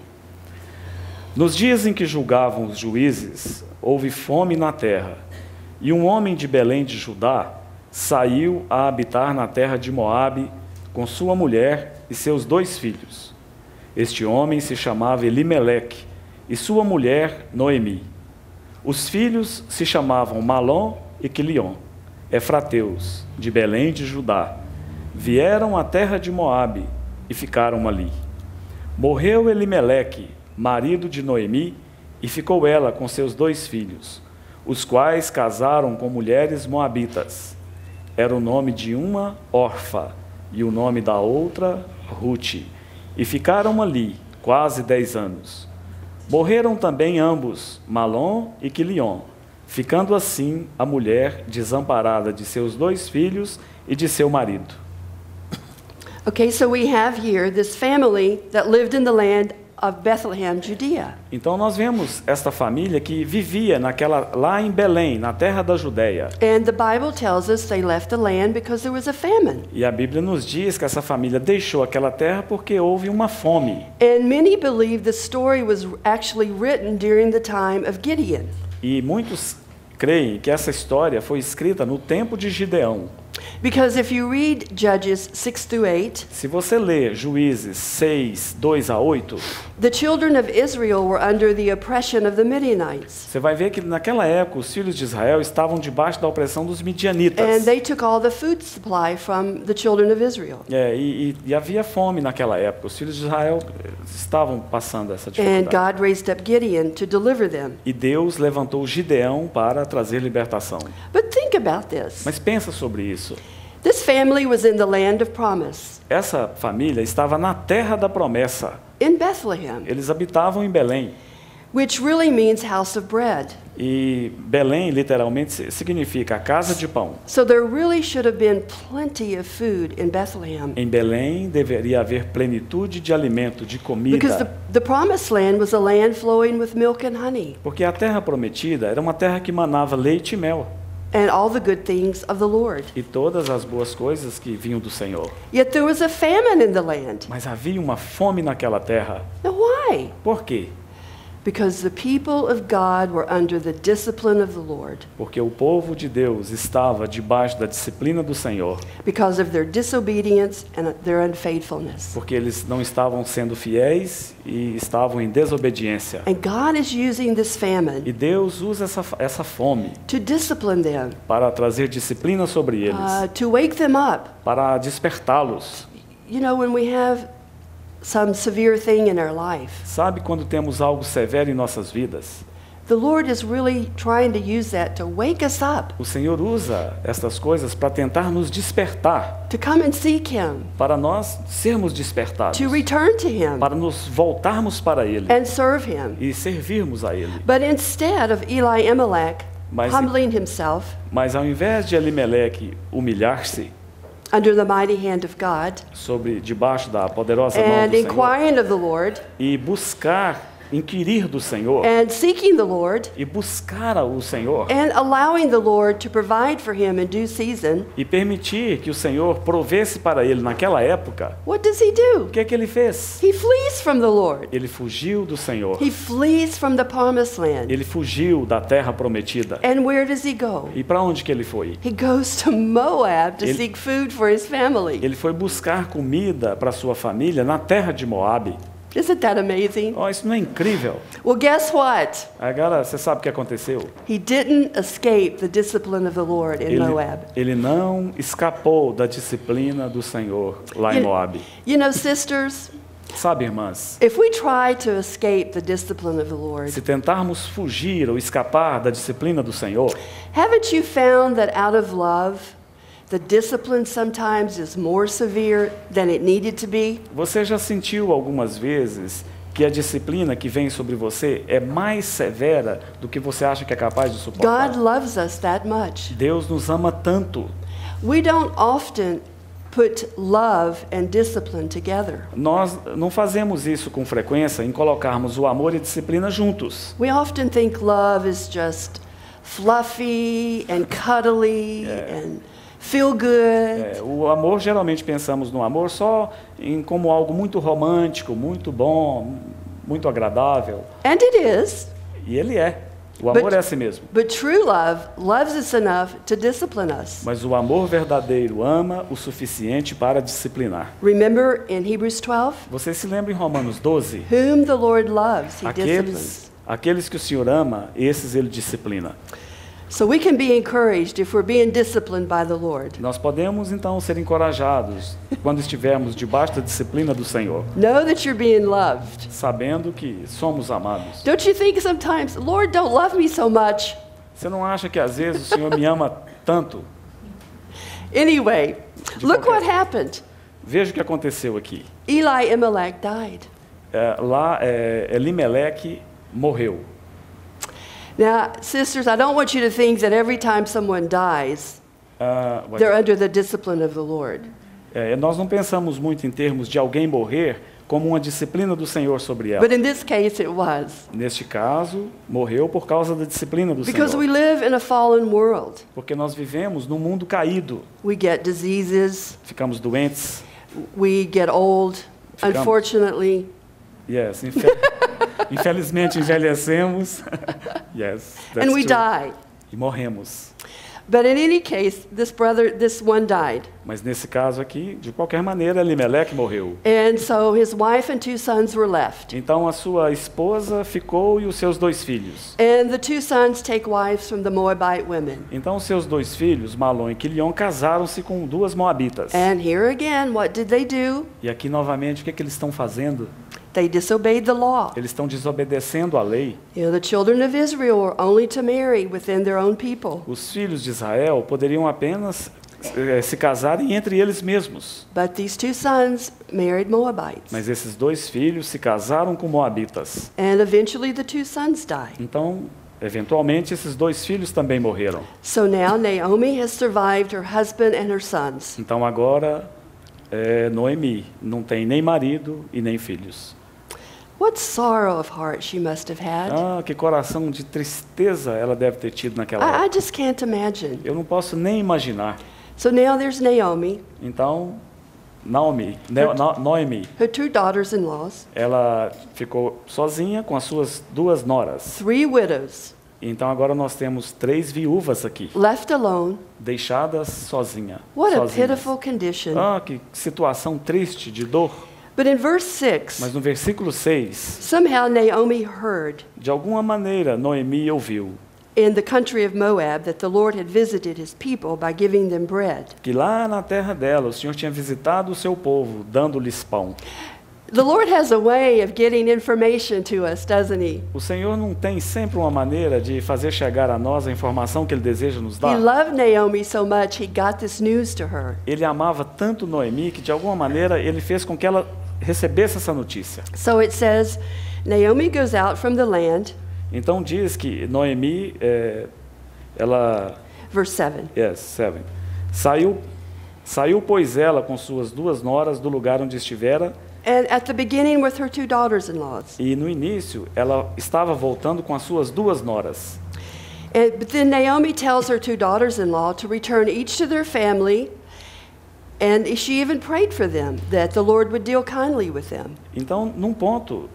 Nos dias em que julgavam os juízes, houve fome na terra, e um homem de Belém de Judá saiu a habitar na terra de Moabe com sua mulher e seus 2 filhos. Este homem se chamava Elimeleque e sua mulher Noemi. Os filhos se chamavam Malom e Quilion, efrateus, de Belém de Judá. Vieram à terra de Moabe e ficaram ali. Morreu Elimeleque, marido de Noemi, e ficou ela com seus 2 filhos, os quais casaram com mulheres moabitas. Era o nome de uma Orfa e o nome da outra Ruth, e ficaram ali quase 10 anos. Morreram também ambos, Malom e Quilion, ficando assim a mulher desamparada de seus 2 filhos e de seu marido. Okay, so we have here this family that lived in the land of Bethlehem, Judea. Então nós vemos esta família que vivia lá em Belém, na terra da Judéia. And the Bible tells us they left the land because there was a famine. E a Bíblia nos diz que essa família deixou aquela terra porque houve uma fome. And many believe the story was actually written during the time of Gideon. E muitos creem que essa história foi escrita no tempo de Gideão. Because if you read Judges 6 through 8, Se você ler Juízes 6, 2 a 8, the children of Israel were under the oppression of the Midianites. você vai ver que naquela época os filhos de Israel estavam debaixo da opressão dos And midianitas. they took all the food supply from the children of Israel. E havia fome naquela época. Os filhos de Israel estavam passando essa And dificuldade. God raised up Gideon to deliver them. E Deus levantou Gideão para trazer libertação. But think about this. Mas pensa sobre isso. This family was in the land of promise, Essa família estava na terra da promessa. in Bethlehem, Eles habitavam em Belém. which really means house of bread. E Belém literalmente significa a casa de pão. So there really should have been plenty of food in Bethlehem. Em Belém deveria haver plenitude de alimento, de Because comida. the promised land was a land flowing with milk and honey Porque a terra prometida era uma terra que manava leite e mel. and all the good things of the Lord. E todas as boas coisas que vinham do Senhor. Yet there was a famine in the land. Mas havia uma fome naquela terra. Now why? Por quê? Because the people of God were under the discipline of the Lord. Porque o povo de Deus estava debaixo da disciplina do Senhor. Because of their disobedience and their unfaithfulness. Porque eles não estavam sendo fiéis e estavam em desobediência. And God is using this E famine Deus usa essa fome to discipline them, para trazer disciplina sobre eles, to wake them up. para despertá-los. You know, when we have some severe thing in our life, Sabe quando temos algo severo em nossas vidas? the Lord is really trying to use that to wake us up, O Senhor usa estas coisas para tentar nos despertar, to come and seek Him, para nós sermos despertados, to return to Him para nos voltarmos para Ele and serve Him. e servirmos a Ele. But instead of Eli Amalek Mas- humbling himself Mas ao invés de Elimeleque humilhar-se under the mighty hand of God debaixo da poderosa mão and do Senhor inquiring of the Lord e inquirir do Senhor and seeking the Lord e buscar o Senhor and allowing the Lord to provide for him in due season, e permitir que o Senhor provesse para ele naquela época, what does he do? o que é que ele fez? He flees from the Lord. Ele fugiu do Senhor. He flees from the promised land. Ele fugiu da terra prometida. And where does he go? E para onde que ele foi? He goes to Moab to Ele- seek food for his family. Ele foi buscar comida para sua família na terra de Moabe. Isn't that amazing? Oh, isso não é incrível? Well, guess what? Agora, você sabe o que aconteceu? He didn't escape the discipline of the Lord in Moab. Ele não escapou da disciplina do Senhor lá em Moabe. You know, sisters, Sabe, irmãs, if we try to escape the discipline of the Lord, se tentarmos fugir ou escapar da disciplina do Senhor, haven't you found that out of love, the discipline sometimes is more severe than it needed to be? você já sentiu algumas vezes que a disciplina que vem sobre você é mais severa do que você acha que é capaz de suportar? God loves us that much. Deus nos ama tanto. We don't often put love and discipline together. Nós não fazemos isso com frequência em colocarmos o amor e a disciplina juntos. We often think love is just fluffy and cuddly and feel good. O amor, geralmente pensamos no amor só como algo muito romântico, muito bom, muito agradável. And it is. E ele é. O amor é assim mesmo. But true love loves us enough to discipline us. Mas o amor verdadeiro ama o suficiente para disciplinar. Remember in Hebrews 12? Você se lembra em Romanos 12? Whom the Lord loves, he disciplines. Aqueles que o Senhor ama, esses ele disciplina. So we can be encouraged if we're being disciplined by the Lord. Nós podemos então ser encorajados quando estivermos debaixo da disciplina do Senhor, Know that you're being loved. sabendo que somos amados. Don't you think sometimes, Lord, don't love me so much? Você não acha que às vezes o Senhor me ama tanto? Anyway, look what happened. Veja o que aconteceu aqui. Eli Amalek died. Elimeleque morreu. Now, sisters, I don't want you to think that every time someone dies, they're under the discipline of the Lord. Nós não pensamos muito em termos de alguém morrer como uma disciplina do Senhor sobre ela. But in this case, it was. Neste caso, morreu por causa da disciplina do Because we Senhor. live in a fallen world. Porque nós vivemos num mundo caído. We get diseases, Ficamos doentes. we get old, Ficamos. unfortunately. Yes, infelizmente envelhecemos. Yes, that's And we true. die. E morremos. But in any case, this one died. Mas nesse caso aqui, de qualquer maneira, Elimeleque morreu. And so his wife and 2 sons were left. Então a sua esposa ficou e os seus 2 filhos. And the 2 sons take wives from the Moabite women. Então os seus 2 filhos, Malom e Quilion, casaram-se com 2 moabitas. And here again, what did they do? E aqui novamente, o que eles estão fazendo? They disobeyed the law. Eles estão desobedecendo a lei. You know, the children of Israel were only to marry within their own people. Os filhos de Israel poderiam apenas se casarem entre eles mesmos. But these 2 sons married Moabites. Mas esses 2 filhos se casaram com moabitas. And eventually the 2 sons died. Então, eventualmente, esses 2 filhos também morreram. So now Naomi has survived her husband and her sons. Então agora, Noemi não tem nem marido e nem filhos. What sorrow of heart she must have had. Que coração de tristeza ela deve ter tido naquela I época. just can't imagine. Eu não posso nem imaginar. So now there's Naomi, Então, Noemi, her 2 daughters-in-laws, ela ficou sozinha com as suas 2 noras. 3 widows, Então agora nós temos 3 viúvas aqui, left alone. deixadas sozinhas. What a pitiful condition. Que situação triste, de dor. But in verse 6, Mas no versículo 6, somehow Naomi heard de alguma maneira Noemi ouviu in the country of Moab that the Lord had visited his people by giving them bread. que lá na terra dela o Senhor tinha visitado o seu povo, dando-lhes pão. The Lord has a way of getting information to us, doesn't he? O Senhor não tem sempre uma maneira de fazer chegar a nós a informação que Ele deseja nos He dar? loved Naomi so much, he got this news to her. Ele amava tanto Noemi que de alguma maneira Ele fez com que ela recebesse essa notícia. So it says, Naomi goes out from the land, Então diz que Noemi, ela... verse 7. Yes, 7. Saiu, pois, ela com suas 2 noras do lugar onde estivera, And at the beginning with her 2 daughters-in-laws. e no início ela estava voltando com as suas 2 noras. But then Naomi tells her 2 daughters-in-law to return each to their family, and she even prayed for them, that the Lord would deal kindly with them. Então, num ponto,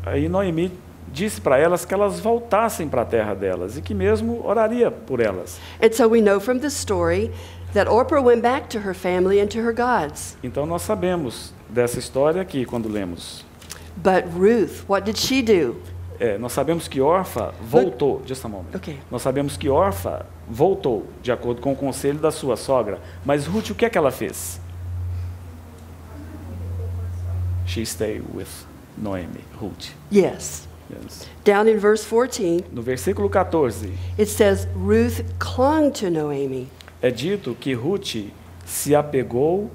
aí Noemi disse para elas que elas voltassem para a terra delas e que mesmo oraria por elas. And so we know from the story that Orpah went back to her family and to her gods. Então nós sabemos dessa história aqui quando lemos. But Ruth, what did she do? Nós sabemos que Orfa voltou. Just a moment. Okay. Nós sabemos que Orfa voltou de acordo com o conselho da sua sogra. Mas Ruth, o que é que ela fez? She stayed with Noemi. Ruth. Yes. Yes. Down in verse 14, No versículo 14 it says Ruth clung to Naomi. é dito que Ruth se apegou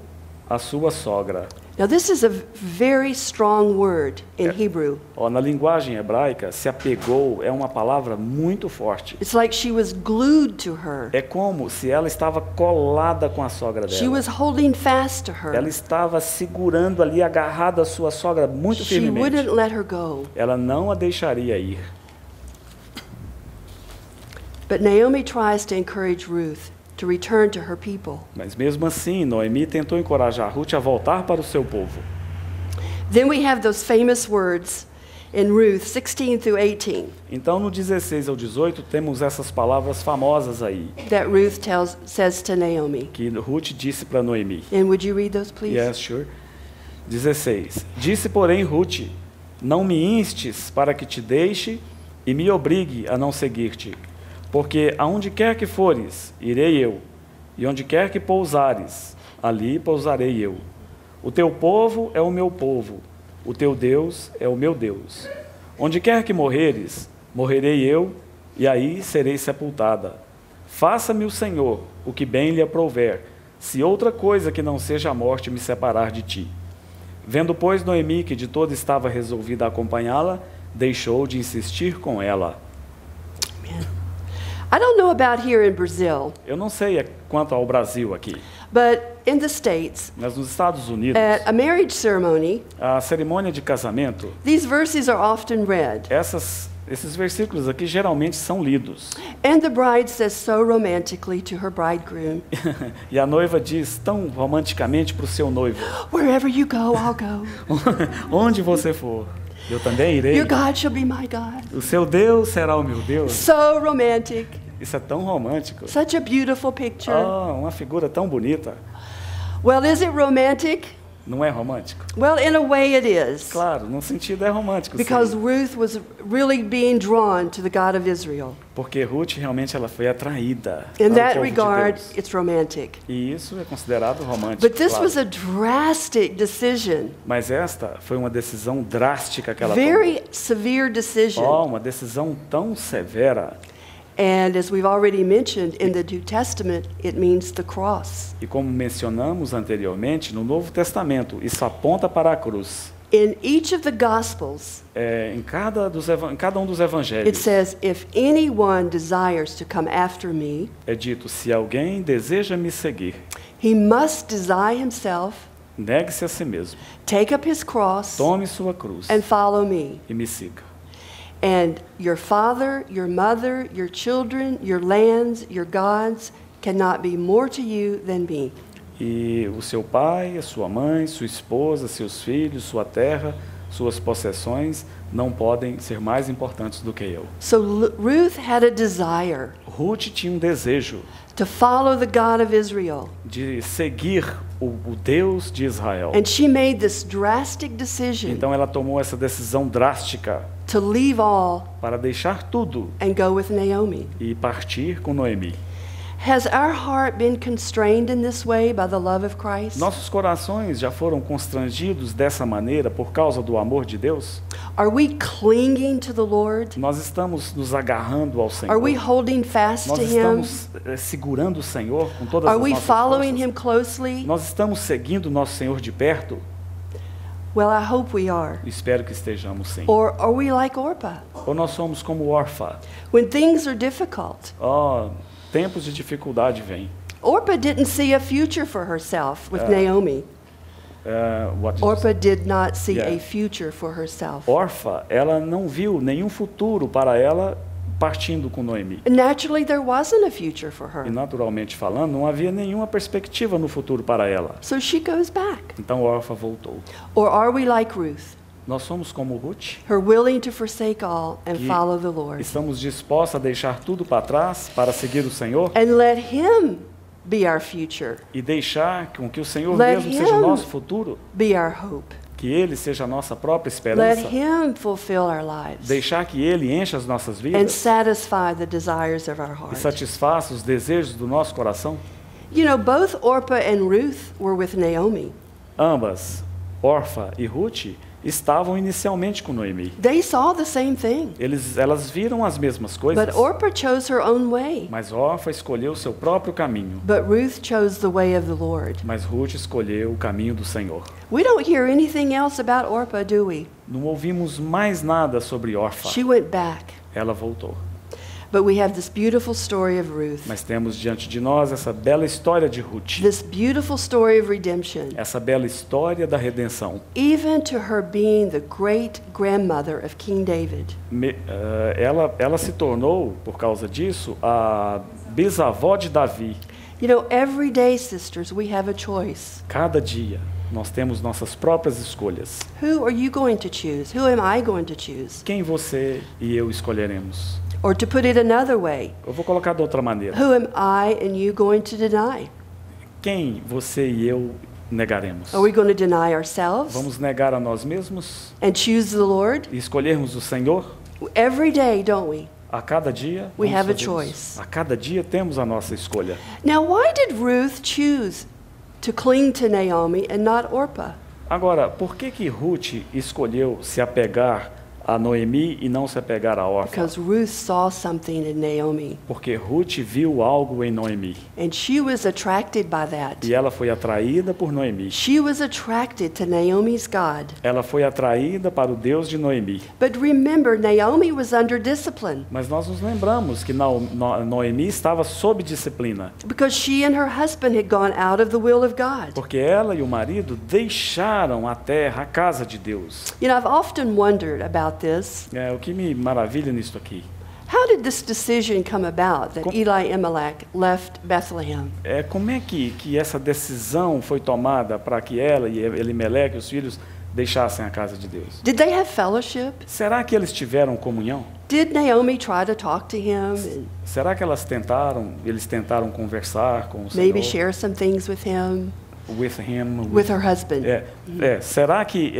à sua sogra. Now this is a very strong word in Hebrew. Na linguagem hebraica, se apegou é uma palavra muito forte. It's like she was glued to her. É como se ela estava colada com a sogra She dela. was holding fast to her. Ela estava segurando ali, agarrada à sua sogra muito She wouldn't firmemente. let her go. Ela não a deixaria ir. But Naomi tries to encourage Ruth to return to her people. Mas mesmo assim, Noemi tentou encorajar Ruth a voltar para o seu povo. Then we have those famous words in Ruth 16 through 18 Então, no 16 ao 18, temos essas palavras famosas aí, that Ruth says to Naomi. que Ruth disse para Noemi. And would you read those, please? Yes, sure. 16. Disse, porém, Ruth, não me instes para que te deixe e me obrigue a não seguir-te, porque aonde quer que fores, irei eu, e onde quer que pousares, ali pousarei eu. O teu povo é o meu povo, o teu Deus é o meu Deus. Onde quer que morreres, morrerei eu, e aí serei sepultada. Faça-me o Senhor o que bem lhe aprouver, se outra coisa que não seja a morte me separar de ti. Vendo, pois, Noemi que de todo estava resolvida a acompanhá-la, deixou de insistir com ela. I don't know about here in Brazil, Eu não sei quanto ao Brasil aqui, but in the States, mas nos Estados Unidos, at a marriage ceremony, a cerimônia de casamento, these verses are often read. esses versículos aqui geralmente são lidos. And the bride says so romantically to her bridegroom, E a noiva diz tão romanticamente para o seu noivo, wherever you go, I'll go. onde você for, eu também irei. Your God shall be my God. O seu Deus será o meu Deus. So romantic. Isso é tão romântico. Such a beautiful picture. Uma figura tão bonita. Well, is it romantic? Não é romântico? Well, in a way it is. Claro, num sentido é romântico, Because sim. Ruth was really being drawn to the God of Israel. Porque Ruth realmente ela foi atraída In para o that povo de regard, Deus. it's romantic. E isso é considerado romântico, But this claro. was a drastic decision. Mas esta foi uma decisão drástica que ela Very severe decision. tomou. Uma decisão tão severa. And as we've already mentioned, in the New Testament, it means the cross. E como mencionamos anteriormente, no Novo Testamento, isso aponta para a cruz. In each of the Gospels, Em cada um dos it evangelhos says, if anyone desires to come after me, é dito, se alguém deseja me seguir, he must deny himself, negue-se a si mesmo, take up his cross, tome sua cruz and follow me. e me siga. And your father, your mother, your children, your lands, your gods cannot be more to you than me. E o seu pai, a sua mãe, sua esposa, seus filhos, sua terra, suas possessões não podem ser mais importantes do que eu. So Ruth had a desire Ruth tinha um desejo to follow the God of Israel. de seguir o Deus de Israel. And she made this drastic decision Então ela tomou essa decisão drástica to leave all para deixar tudo and go with Naomi. e partir com Noemi. Has our heart been constrained in this way by the love of Christ? Nossos corações já foram constrangidos dessa maneira por causa do amor de Deus? Are we clinging to the Lord? Nós estamos nos agarrando ao Senhor. Are we holding fast Nós to Him? estamos segurando o Senhor com todas Are as we nossas following forças. Him closely? Nós estamos seguindo o nosso Senhor de perto? Well, I hope we are. Espero que estejamos sim. Or are we like Orpah? Ou nós somos como Orfa. When things are difficult, Tempos de dificuldade vêm. Orpah didn't see a future for herself with Naomi. Orpah did not see a future for herself. Orfa, ela não viu nenhum futuro para ela partindo com Noemi. Naturally, there wasn't a future for E her. naturalmente falando, não havia nenhuma perspectiva no futuro para ela. So she goes back. Então Orfa voltou. Or are we like Ruth, Nós somos como Ruth, her willing to forsake all and que follow the Lord? estamos dispostos a deixar tudo para trás para seguir o Senhor And let Him be our future, e deixar com que o Senhor Let mesmo seja o Him nosso futuro, be our hope. que Ele seja a nossa própria Let esperança, Him fulfill our lives deixar que Ele encha as nossas and vidas satisfy the desires of our e heart. satisfaça os desejos do nosso coração. You know, both Orpah and Ruth were with Naomi. Ambas, Orfa e Ruth, estavam inicialmente com Noemi. They saw the same thing. Elas viram as mesmas coisas, But Orpah chose her own way. mas Orfa escolheu o seu próprio caminho. But Ruth chose the way of the Lord. Mas Ruth escolheu o caminho do Senhor. We don't hear anything else about Orpah, do we? Não ouvimos mais nada sobre Orfa. She went back. Ela voltou. But we have this beautiful story of Ruth, Mas temos diante de nós essa bela história de Ruth, this beautiful story of redemption, essa bela história da redenção. even to her being the great grandmother of King David. Ela se tornou, por causa disso, a bisavó de Davi. You know, every day, sisters, we have a choice. Cada dia nós temos nossas próprias escolhas. Who are you going to choose? Who am I going to choose? Quem você e eu escolheremos? Or to put it another way, Eu vou colocar de outra maneira. who am I and you going to deny? Quem você e eu negaremos? Are we going to deny ourselves Vamos negar a nós mesmos and choose the Lord? e escolhermos o Senhor? Every day, don't we? A cada dia, We vamos have a fazer choice. isso. A cada dia temos a nossa escolha. Now, why did Ruth choose to cling to Naomi and not Orpah? Agora, por que Ruth escolheu se apegar a Noemi e não se apegar a Orfa? Because Ruth saw something in Naomi, Porque Ruth viu algo em Noemi and she was attracted by that. e ela foi atraída por Noemi. She was attracted to Naomi's God. Ela foi atraída para o Deus de Noemi. But remember, Naomi was under discipline Mas nós nos lembramos que Noemi estava sob disciplina, because she and her husband had gone out of the will of God. porque ela e o marido deixaram a terra, a casa de Deus. You know, I've often wondered about this. O que me maravilha nisso aqui How did this decision come about that Com- Eli Amalek left Bethlehem? como é que essa decisão foi tomada para que ela e Elimeleque, os filhos, deixassem a casa de Deus? Did they have fellowship? Será que eles tiveram comunhão? Did Naomi try to talk to him and Será que eles tentaram conversar com o maybe Senhor? share some things with him, With him, with her husband? será que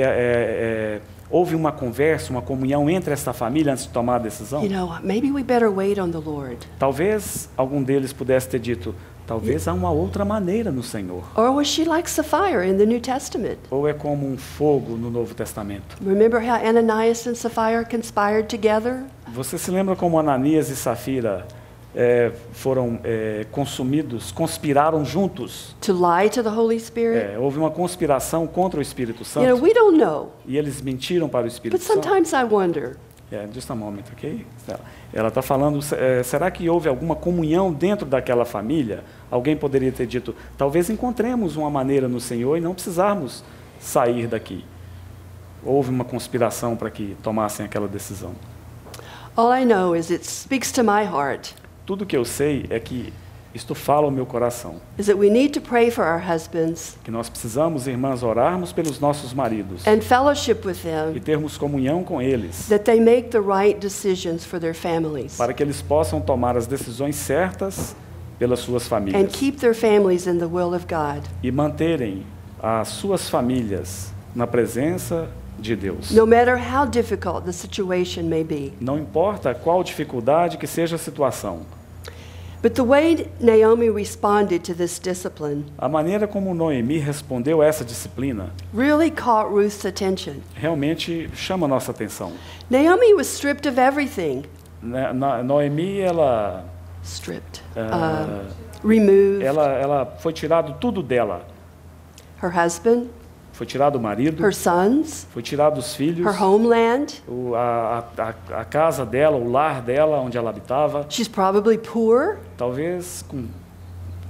houve uma conversa, uma comunhão entre essa família antes de tomar a decisão? You know, maybe we better wait on the Lord. Talvez algum deles pudesse ter dito, talvez há uma outra maneira no Senhor. Or was she like Sapphira in the New Testament? Ou é como um fogo no Novo Testamento. Remember how Ananias and Sapphira conspired together? Você se lembra como Ananias e Safira foram conspiraram juntos? To lie to the Holy Spirit? Houve uma conspiração contra o Espírito You know, Santo we don't know. e eles mentiram para o Espírito But Santo. sometimes I wonder, Just a moment, ok? Ela está falando, será que houve alguma comunhão dentro daquela família? Alguém poderia ter dito, talvez encontremos uma maneira no Senhor e não precisarmos sair daqui. Houve uma conspiração para que tomassem aquela decisão. all I know is it speaks to my heart Tudo que eu sei é que isto fala ao meu coração, is that we need to pray for our husbands que nós precisamos, irmãs, orarmos pelos nossos maridos and fellowship with e them termos comunhão com eles, that they make the right decisions for their families para que eles possam tomar as decisões certas pelas suas and famílias keep their families in the will of God. e manterem as suas famílias na presença de Deus. No matter how difficult the situation may be. Não importa qual dificuldade que seja a situação, But the way Naomi responded to this discipline a maneira como Noemi respondeu a essa disciplina really caught Ruth's attention. realmente chama a nossa atenção. Naomi was stripped of everything. Noemi, Stripped. Ah. Removed. ela foi tirado tudo dela. Her husband, Foi tirado o marido, her sons, foi tirado os filhos, her homeland. a casa dela, o lar dela, onde ela habitava. She's probably poor, Talvez, com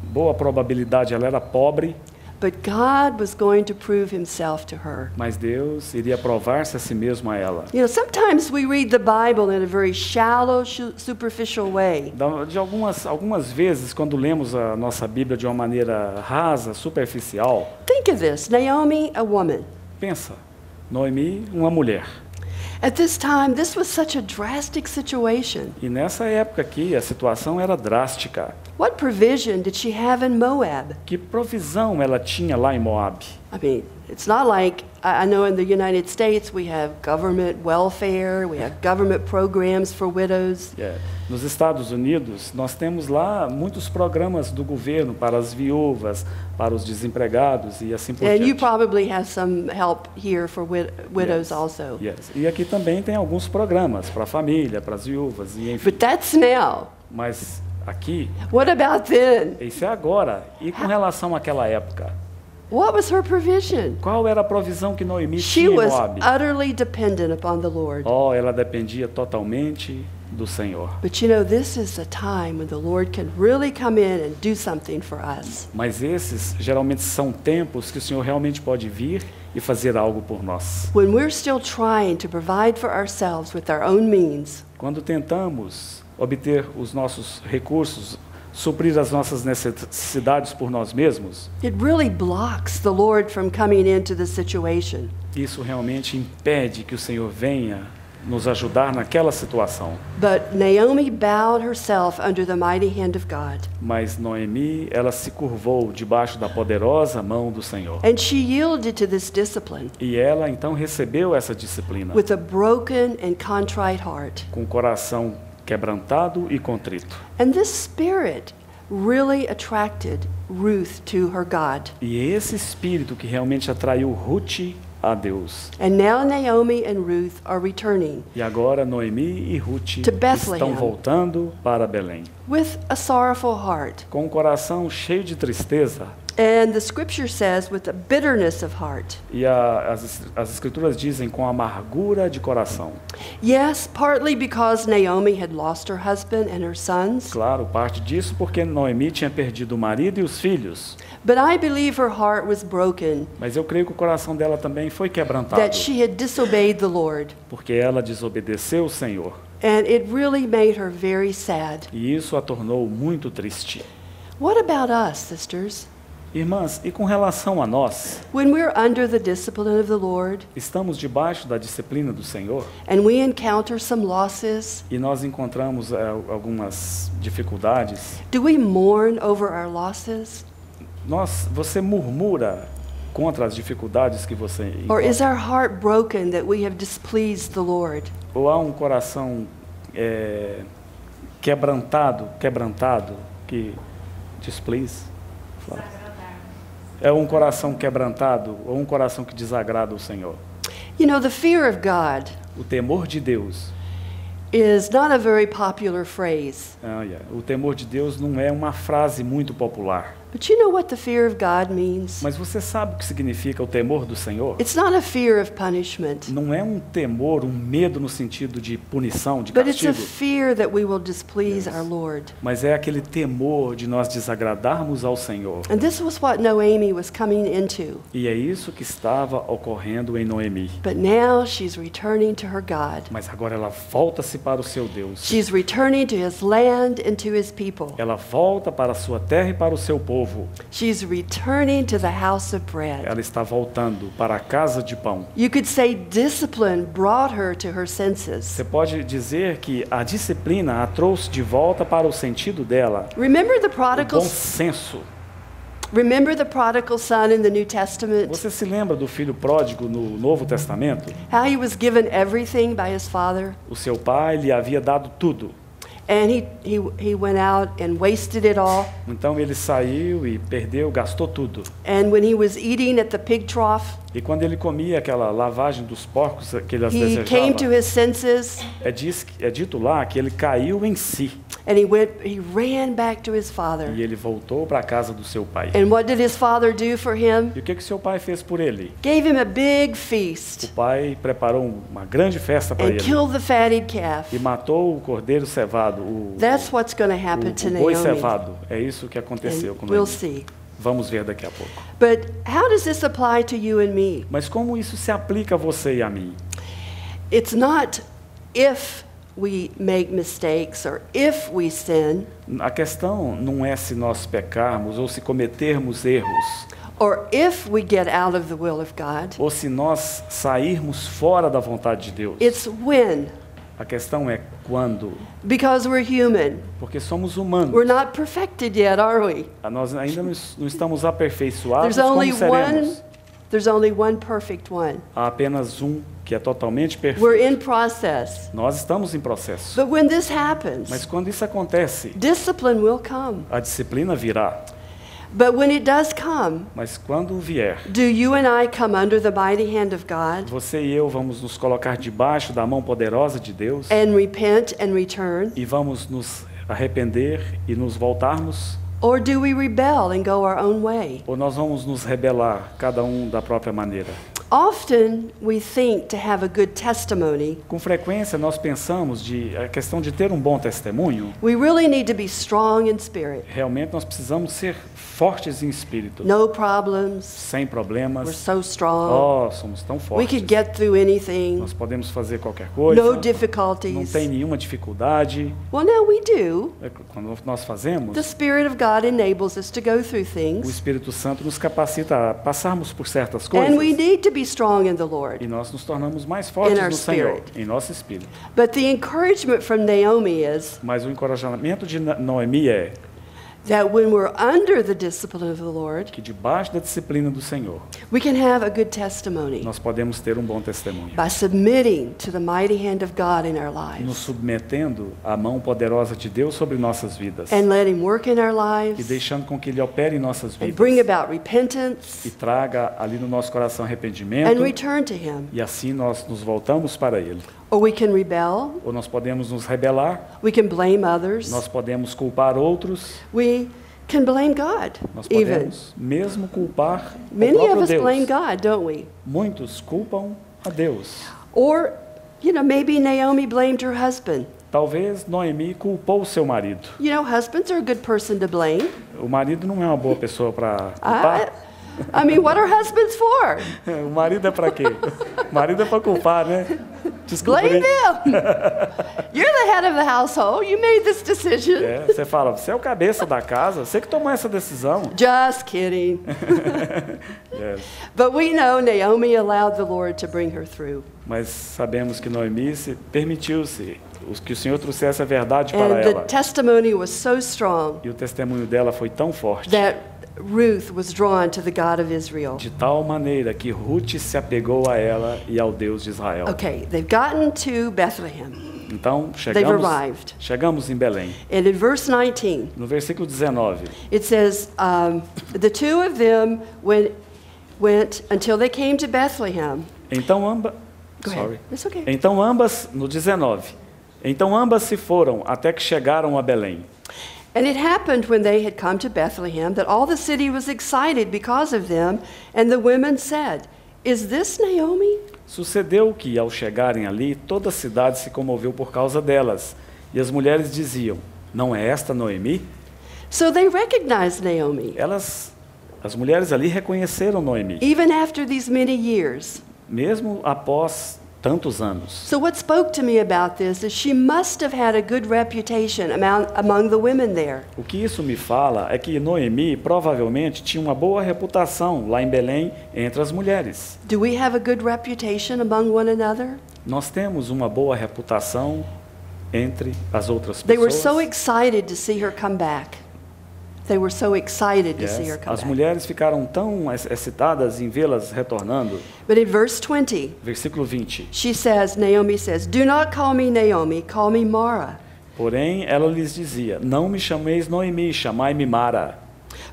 boa probabilidade, ela era pobre, but God was going to prove himself to her. mas Deus iria provar-se a si mesmo a ela. You know, sometimes we read the Bible in a very shallow, superficial way. De algumas vezes, quando lemos a nossa Bíblia de uma maneira rasa, superficial, Think of this, Naomi, a woman. pensa, Noemi, uma mulher. At this time, this was such a drastic situation. E nessa época aqui, a situação era drástica. What provision did she have in Moab? Que provisão ela tinha lá em Moab? I mean, it's not like, I know in the United States we have government welfare, we have government programs for widows. Nos Estados Unidos, nós temos lá muitos programas do governo para as viúvas, para os desempregados e assim por And you diante. probably have some help here for widows Yes. also. Yes. E aqui também tem alguns programas para a família, para as viúvas, e enfim. But that's now. Mas aqui, What about then? isso é agora. E com relação àquela época, What was her provision? qual era a provisão que Noemi She tinha em was Moab? utterly dependent upon the Lord. Ela dependia totalmente do Senhor. But you know, this is a time when the Lord can really come in and do something for us. Mas esses geralmente são tempos que o Senhor realmente pode vir e fazer algo por nós. When we're still trying to provide for ourselves with our own means, Quando tentamos obter os nossos recursos, suprir as nossas necessidades por nós mesmos, it really blocks the Lord from coming into the situation. isso realmente impede que o Senhor venha nos ajudar naquela situação. But Naomi bowed herself under the mighty hand of God, Mas Noemi, ela se curvou debaixo da poderosa mão do Senhor. and she yielded to this discipline E ela então recebeu essa disciplina with a broken and contrite heart. com o coração quebrantado e contrito. And this spirit really attracted Ruth to her God. E esse espírito que realmente atraiu Ruth a Deus. And now Naomi and Ruth are returning E agora Noemi e Ruth To Bethlehem. estão voltando para Belém. with a sorrowful heart. Com o coração cheio de tristeza. And the scripture says with a bitterness of heart. E as escrituras dizem com amargura de coração. Yes, partly because Naomi had lost her husband and her sons, Claro, parte disso porque Noemi tinha perdido o marido e os filhos. but I believe her heart was broken Mas eu creio que o coração dela também foi quebrantado. that she had disobeyed the Lord. Porque ela desobedeceu o Senhor. And it really made her very sad. E isso a tornou muito triste. What about us, sisters? Irmãs, e com relação a nós, When we're under the discipline of the Lord estamos debaixo da disciplina do Senhor and we encounter some losses, e nós encontramos algumas dificuldades. do we mourn over our losses? Você murmura contra as dificuldades que você Or is encontra? our heart broken that we have displeased the Lord? Ou há um coração quebrantado, que displease? É um coração quebrantado ou um coração que desagrada o Senhor? You know, the fear of God O temor de Deus. is not a very popular phrase. O temor de Deus não é uma frase muito popular. But you know what the fear of God means? Mas você sabe o que significa o temor do Senhor? It's not a fear of punishment, Não é um temor, um medo no sentido de punição, de but it's a castigo. fear that we will displease our Lord. Mas é aquele temor de nós desagradarmos ao Senhor. And this was what Naomi was coming into. E é isso que estava ocorrendo em Noemi. But now she's returning to her God. Mas agora ela volta-se para o seu Deus. She's returning to his land and to his people. Ela volta para a sua terra e para o seu povo. She's returning to the house of bread. Ela está voltando para a casa de pão. You could say discipline brought her to her senses. Você pode dizer que a disciplina a trouxe de volta para o sentido dela, Remember the o bom prodigal senso. son in the New Testament? Você se lembra do filho pródigo no Novo Testamento? How he was given everything by his father? O seu pai lhe havia dado tudo. And he went out and wasted it all. Então ele saiu e perdeu, gastou tudo. And when he was eating at the pig trough, E quando ele comia aquela lavagem dos porcos que ele he came to desejava, his senses é dito lá que ele caiu em si. and he ran back to his father. E ele voltou para a casa do seu pai. And what did his father do for him? E o que seu pai fez por ele? Gave him a big O feast pai preparou uma grande festa para and ele. killed the fatted calf. E matou o cordeiro cevado, That's what's going to happen to o boi Naomi. cevado. É isso que aconteceu And com we'll Noemi. see. Vamos ver daqui a pouco. But how does this apply to you and me? Mas como isso se aplica a você e a mim? It's not if we make mistakes or if we sin A questão não é se nós pecarmos ou se cometermos erros, or if we get out of the will of God. ou se nós sairmos fora da vontade de Deus. It's when, A questão é quando, because we're human. porque somos humanos. We're not perfected yet, are we? Nós ainda não estamos aperfeiçoados There's only one perfect one. Há apenas um que é totalmente We're perfeito. in process. Nós estamos em processo. But when this happens, Mas quando isso acontece, discipline will come. a disciplina virá. But when it does come, Mas quando vier, do you and I come under the mighty hand of God você e eu vamos nos colocar debaixo da mão poderosa de Deus and repent and return? e vamos nos arrepender e nos voltarmos? Or do we rebel and go our own way? Ou nós vamos nos rebelar, cada um da própria maneira? Often we think to have a good testimony, Com frequência nós pensamos a questão de ter um bom testemunho. we really need to be strong in spirit. Realmente nós precisamos ser fortes em espírito, No problems. sem We're problemas. so strong. Oh, somos tão We fortes. could get through anything. Nós podemos fazer qualquer coisa. No Não difficulties. tem nenhuma dificuldade. Well, no, we do. Quando nós fazemos, The Spirit of God enables us to go through o things. Espírito Santo nos capacita a passarmos por certas And we coisas. need to be strong in the Lord. E nós nos tornamos mais fortes In our no Senhor, spirit. em nosso espírito. But the encouragement from Naomi is Mas o encorajamento de Noemi é that when we're under the discipline of the Lord, que debaixo da disciplina do Senhor, we can have a good testimony nós podemos ter um bom testemunho. by submitting to the mighty hand of God in our Nos lives submetendo à mão poderosa de Deus sobre nossas vidas. and let Him work in our E lives deixando com que Ele opere em nossas and bring vidas. about repentance E traga ali no nosso coração and arrependimento. return to Him. E assim nós nos voltamos para Ele. Or we can rebel, Ou nós podemos nos rebelar. we can blame others, Nós podemos culpar outros. we can blame God Nós even. podemos mesmo culpar o Many of próprio us blame Deus. God, don't we? Muitos culpam a Deus. Or, maybe Naomi blamed her husband. Talvez Noemi culpou o seu marido. Husbands are a good person to blame. O marido não é uma boa pessoa para culpar. I mean, what are husbands for? O marido é para quê? O marido é para culpar, né? Blame Descobrir. them. You're the head of the household. You made this decision. Você fala, você é o cabeça da casa, você que tomou essa decisão. Just kidding. Yes. But we know Naomi allowed the Lord to bring her through. Mas sabemos que Noemi permitiu-se que o Senhor trouxesse a verdade para And the ela. testimony was so strong E o testemunho dela foi tão forte, that Ruth was drawn to the God of Israel. de tal maneira que Ruth se apegou a ela e ao Deus de Israel. Okay, they've gotten to Bethlehem. Então, They've arrived. chegamos em Belém. And in verse 19, No versículo 19, it says, the two of them went until they came to Bethlehem. então Go ahead. It's okay. Então ambas, no 19, então ambas se foram até que chegaram a Belém. And it happened when they had come to Bethlehem that all the city was excited because of them, and the women said, "Is this Naomi?" Sucedeu que, ao chegarem ali, toda a cidade se comoveu por causa delas. E as mulheres diziam, não é esta Noemi? So they recognized Naomi, As mulheres ali reconheceram Noemi, even after these many years. mesmo após tantos anos. So what spoke to me about this is she must have had a good reputation among the women there. O que isso me fala é que Noemi provavelmente tinha uma boa reputação lá em Belém entre as mulheres. Do we have a good reputation among one another? Nós temos uma boa reputação entre as outras They were so pessoas. excited to see her come back. They were so excited to see her come As back. mulheres ficaram tão excitadas em vê-las retornando. But in verse 20, Versículo 20. Naomi says, "Do not call me Naomi, call me Mara. Porém, ela lhes dizia, não me chameis Noemi, chamai-me Mara,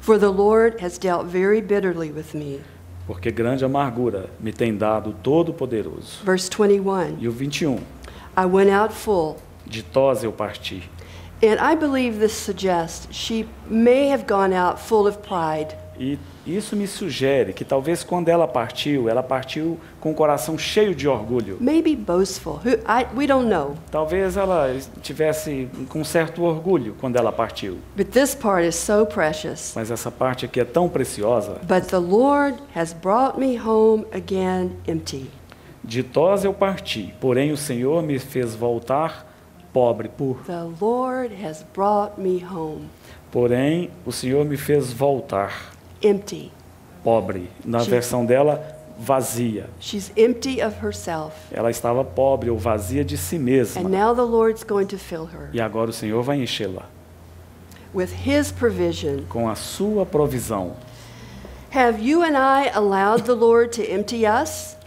For the Lord has dealt very bitterly with me." porque grande amargura me tem dado o Todo-Poderoso. Verse 21, E o 21. I went out full. De Tós eu parti. And I believe this suggests she may have gone out full of pride. E isso me sugere que talvez quando ela partiu com o coração cheio de orgulho. Maybe boastful. We don't know. Talvez ela estivesse com certo orgulho quando ela partiu. But this part is so precious. Mas essa parte aqui é tão preciosa. But the Lord has brought me home again empty. De Tós eu parti, porém o Senhor me fez voltar pobre The Lord has brought me home Porém o Senhor me fez voltar empty. pobre. Na versão dela, vazia. She's empty of herself. Ela estava pobre ou vazia de si And mesma. now the Lord's going to fill her E agora o Senhor vai enchê-la with His provision. com a sua provisão. Have you and I allowed the Lord to empty us?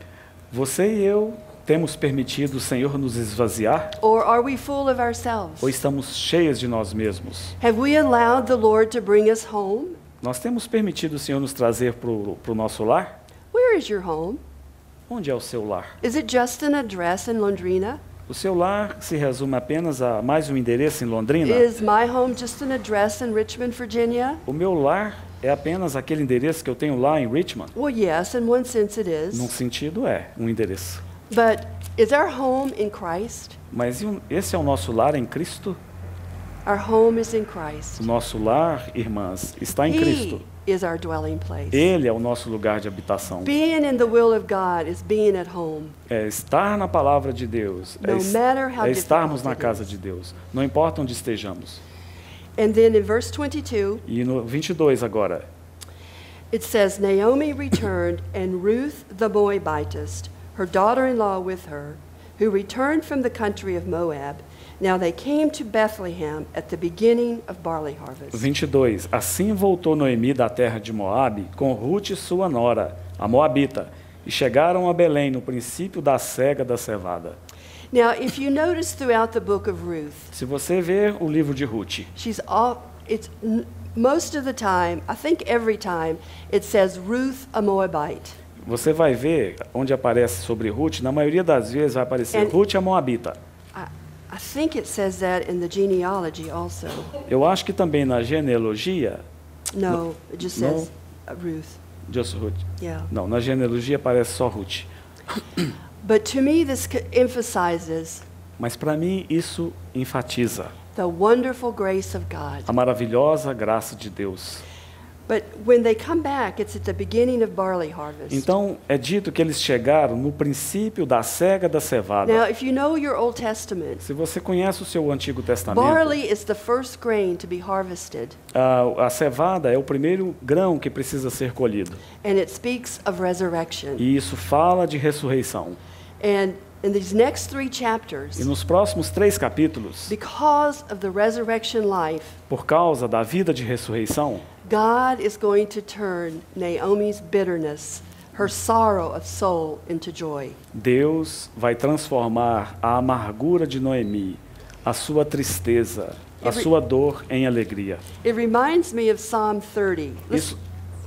Você e eu temos permitido o Senhor nos esvaziar? Or are we full of ourselves? Ou estamos cheias de nós mesmos? Have we allowed the Lord to bring us home? Nós temos permitido o Senhor nos trazer para o nosso lar? Where is your home? Onde é o seu lar? Is it just an address in Londrina? O seu lar se resume apenas a mais um endereço em Londrina? Is my home just an address in Richmond, Virginia? O meu lar é apenas aquele endereço que eu tenho lá em Richmond? Well, yes, in one sense it Num is. sentido é um endereço. But is our home in Christ? Mas esse é o nosso lar em Cristo? Our home is in O Christ. nosso lar, irmãs, está em Cristo. He is our dwelling place. Ele é o nosso lugar de habitação. Being in the will of God is being at home. É estar na palavra de Deus. No matter how É estarmos difficult na it casa is. de Deus. Não importa onde estejamos. And then in verse 22, E no 22 agora. it says, Naomi returned, and Ruth the Moabitess, her daughter-in-law with her, who returned from the country of Moab. Now they came to Bethlehem at the beginning of barley harvest. 22. Assim voltou Noemi da terra de Moabe com Ruth sua nora, a Moabita, e chegaram a Belém no princípio da cega da cevada. Now, if you notice throughout the book of Ruth, Se você ver o livro de Ruth, most of the time, I think every time, it says Ruth a Moabite. você vai ver onde aparece sobre Ruth, na maioria das vezes vai aparecer And- Ruth a Moabita. I think it says that in the genealogy also. Eu acho que também na genealogia, No, it just No. says Ruth. just Ruth. Yeah. Não, na genealogia aparece só Ruth. But to me, this emphasizes Mas para mim isso enfatiza the wonderful grace of God. a maravilhosa graça de Deus. But when they come back, it's at the beginning of barley harvest. Então é dito que eles chegaram no princípio da cega da cevada. Now, if you know your Old Testament, Se você conhece o seu Antigo Testamento, barley is the first grain to be harvested, a cevada é o primeiro grão que precisa ser colhido. and it speaks of resurrection. E isso fala de ressurreição. And in these next 3 E chapters, nos próximos 3 capítulos, because of the resurrection life, por causa da vida de ressurreição, God is going to turn Naomi's bitterness, her sorrow of soul, into joy. Deus vai transformar a amargura de Noemi, a sua tristeza, a sua dor em alegria. It reminds me of Psalm 30,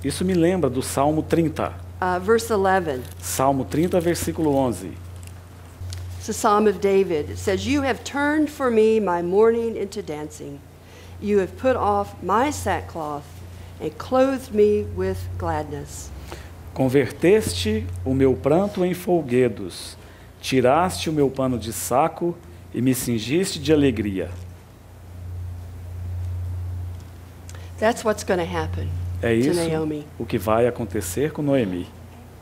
Isso me lembra do Salmo 30. verse 11. Salmo 30, versículo 11. It's a psalm of David. It says, You have turned for me my mourning into dancing. You have put off my sackcloth and clothed me with gladness. Converteste o meu pranto em folguedos, tiraste o meu pano de saco e me cingiste de alegria. That's what's going to happen É to isso Naomi. o que vai acontecer com Noemi.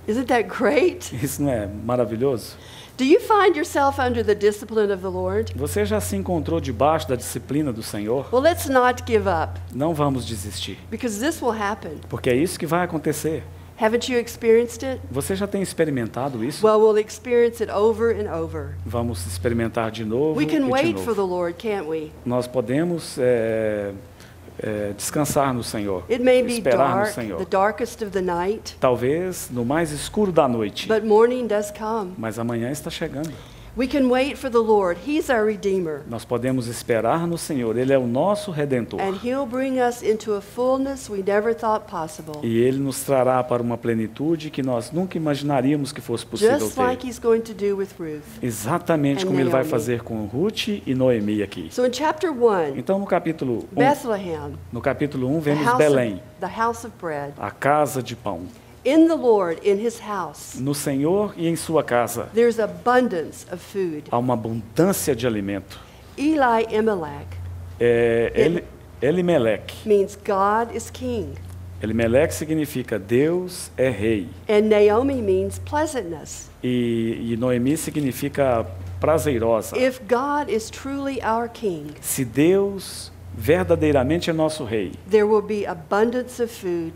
Isn't that great? Isso não é maravilhoso? Do you find yourself under the discipline of the Lord? Você já se encontrou debaixo da disciplina do Senhor? Well, let's not give up, Não vamos desistir, because this will happen. porque é isso que vai acontecer. Haven't you experienced it? Você já tem experimentado isso? Well, we'll experience it over and over. Vamos experimentar de novo We e can de wait for novo. the Lord, can't we? Nós podemos descansar no Senhor, It may be esperar no dark, Senhor. the darkest of the night, Talvez no mais escuro da noite, but morning does come. mas amanhã está chegando. We can wait for the Lord. He's our Redeemer. Nós podemos esperar no Senhor, Ele é o nosso Redentor. And He'll bring us into a fullness we never thought possible. E Ele nos trará para uma plenitude que nós nunca imaginaríamos que fosse possível Just like ter. He's going to do with Ruth. Exatamente and como Ele vai Naomi. fazer com Ruth e Noemi aqui. So in chapter 1, Então no capítulo 1, Bethlehem, vemos Belém, the house of bread. a casa de pão. In the Lord, in His house, No Senhor e em sua casa there's abundance of food. há uma abundância de alimento. Eli Elimelech Elimelec. means God is king. Elimelec significa Deus é rei. And Naomi means pleasantness. E Noemi significa prazerosa. If God is truly our king, Se Deus verdadeiramente é nosso rei, there will be abundance of food,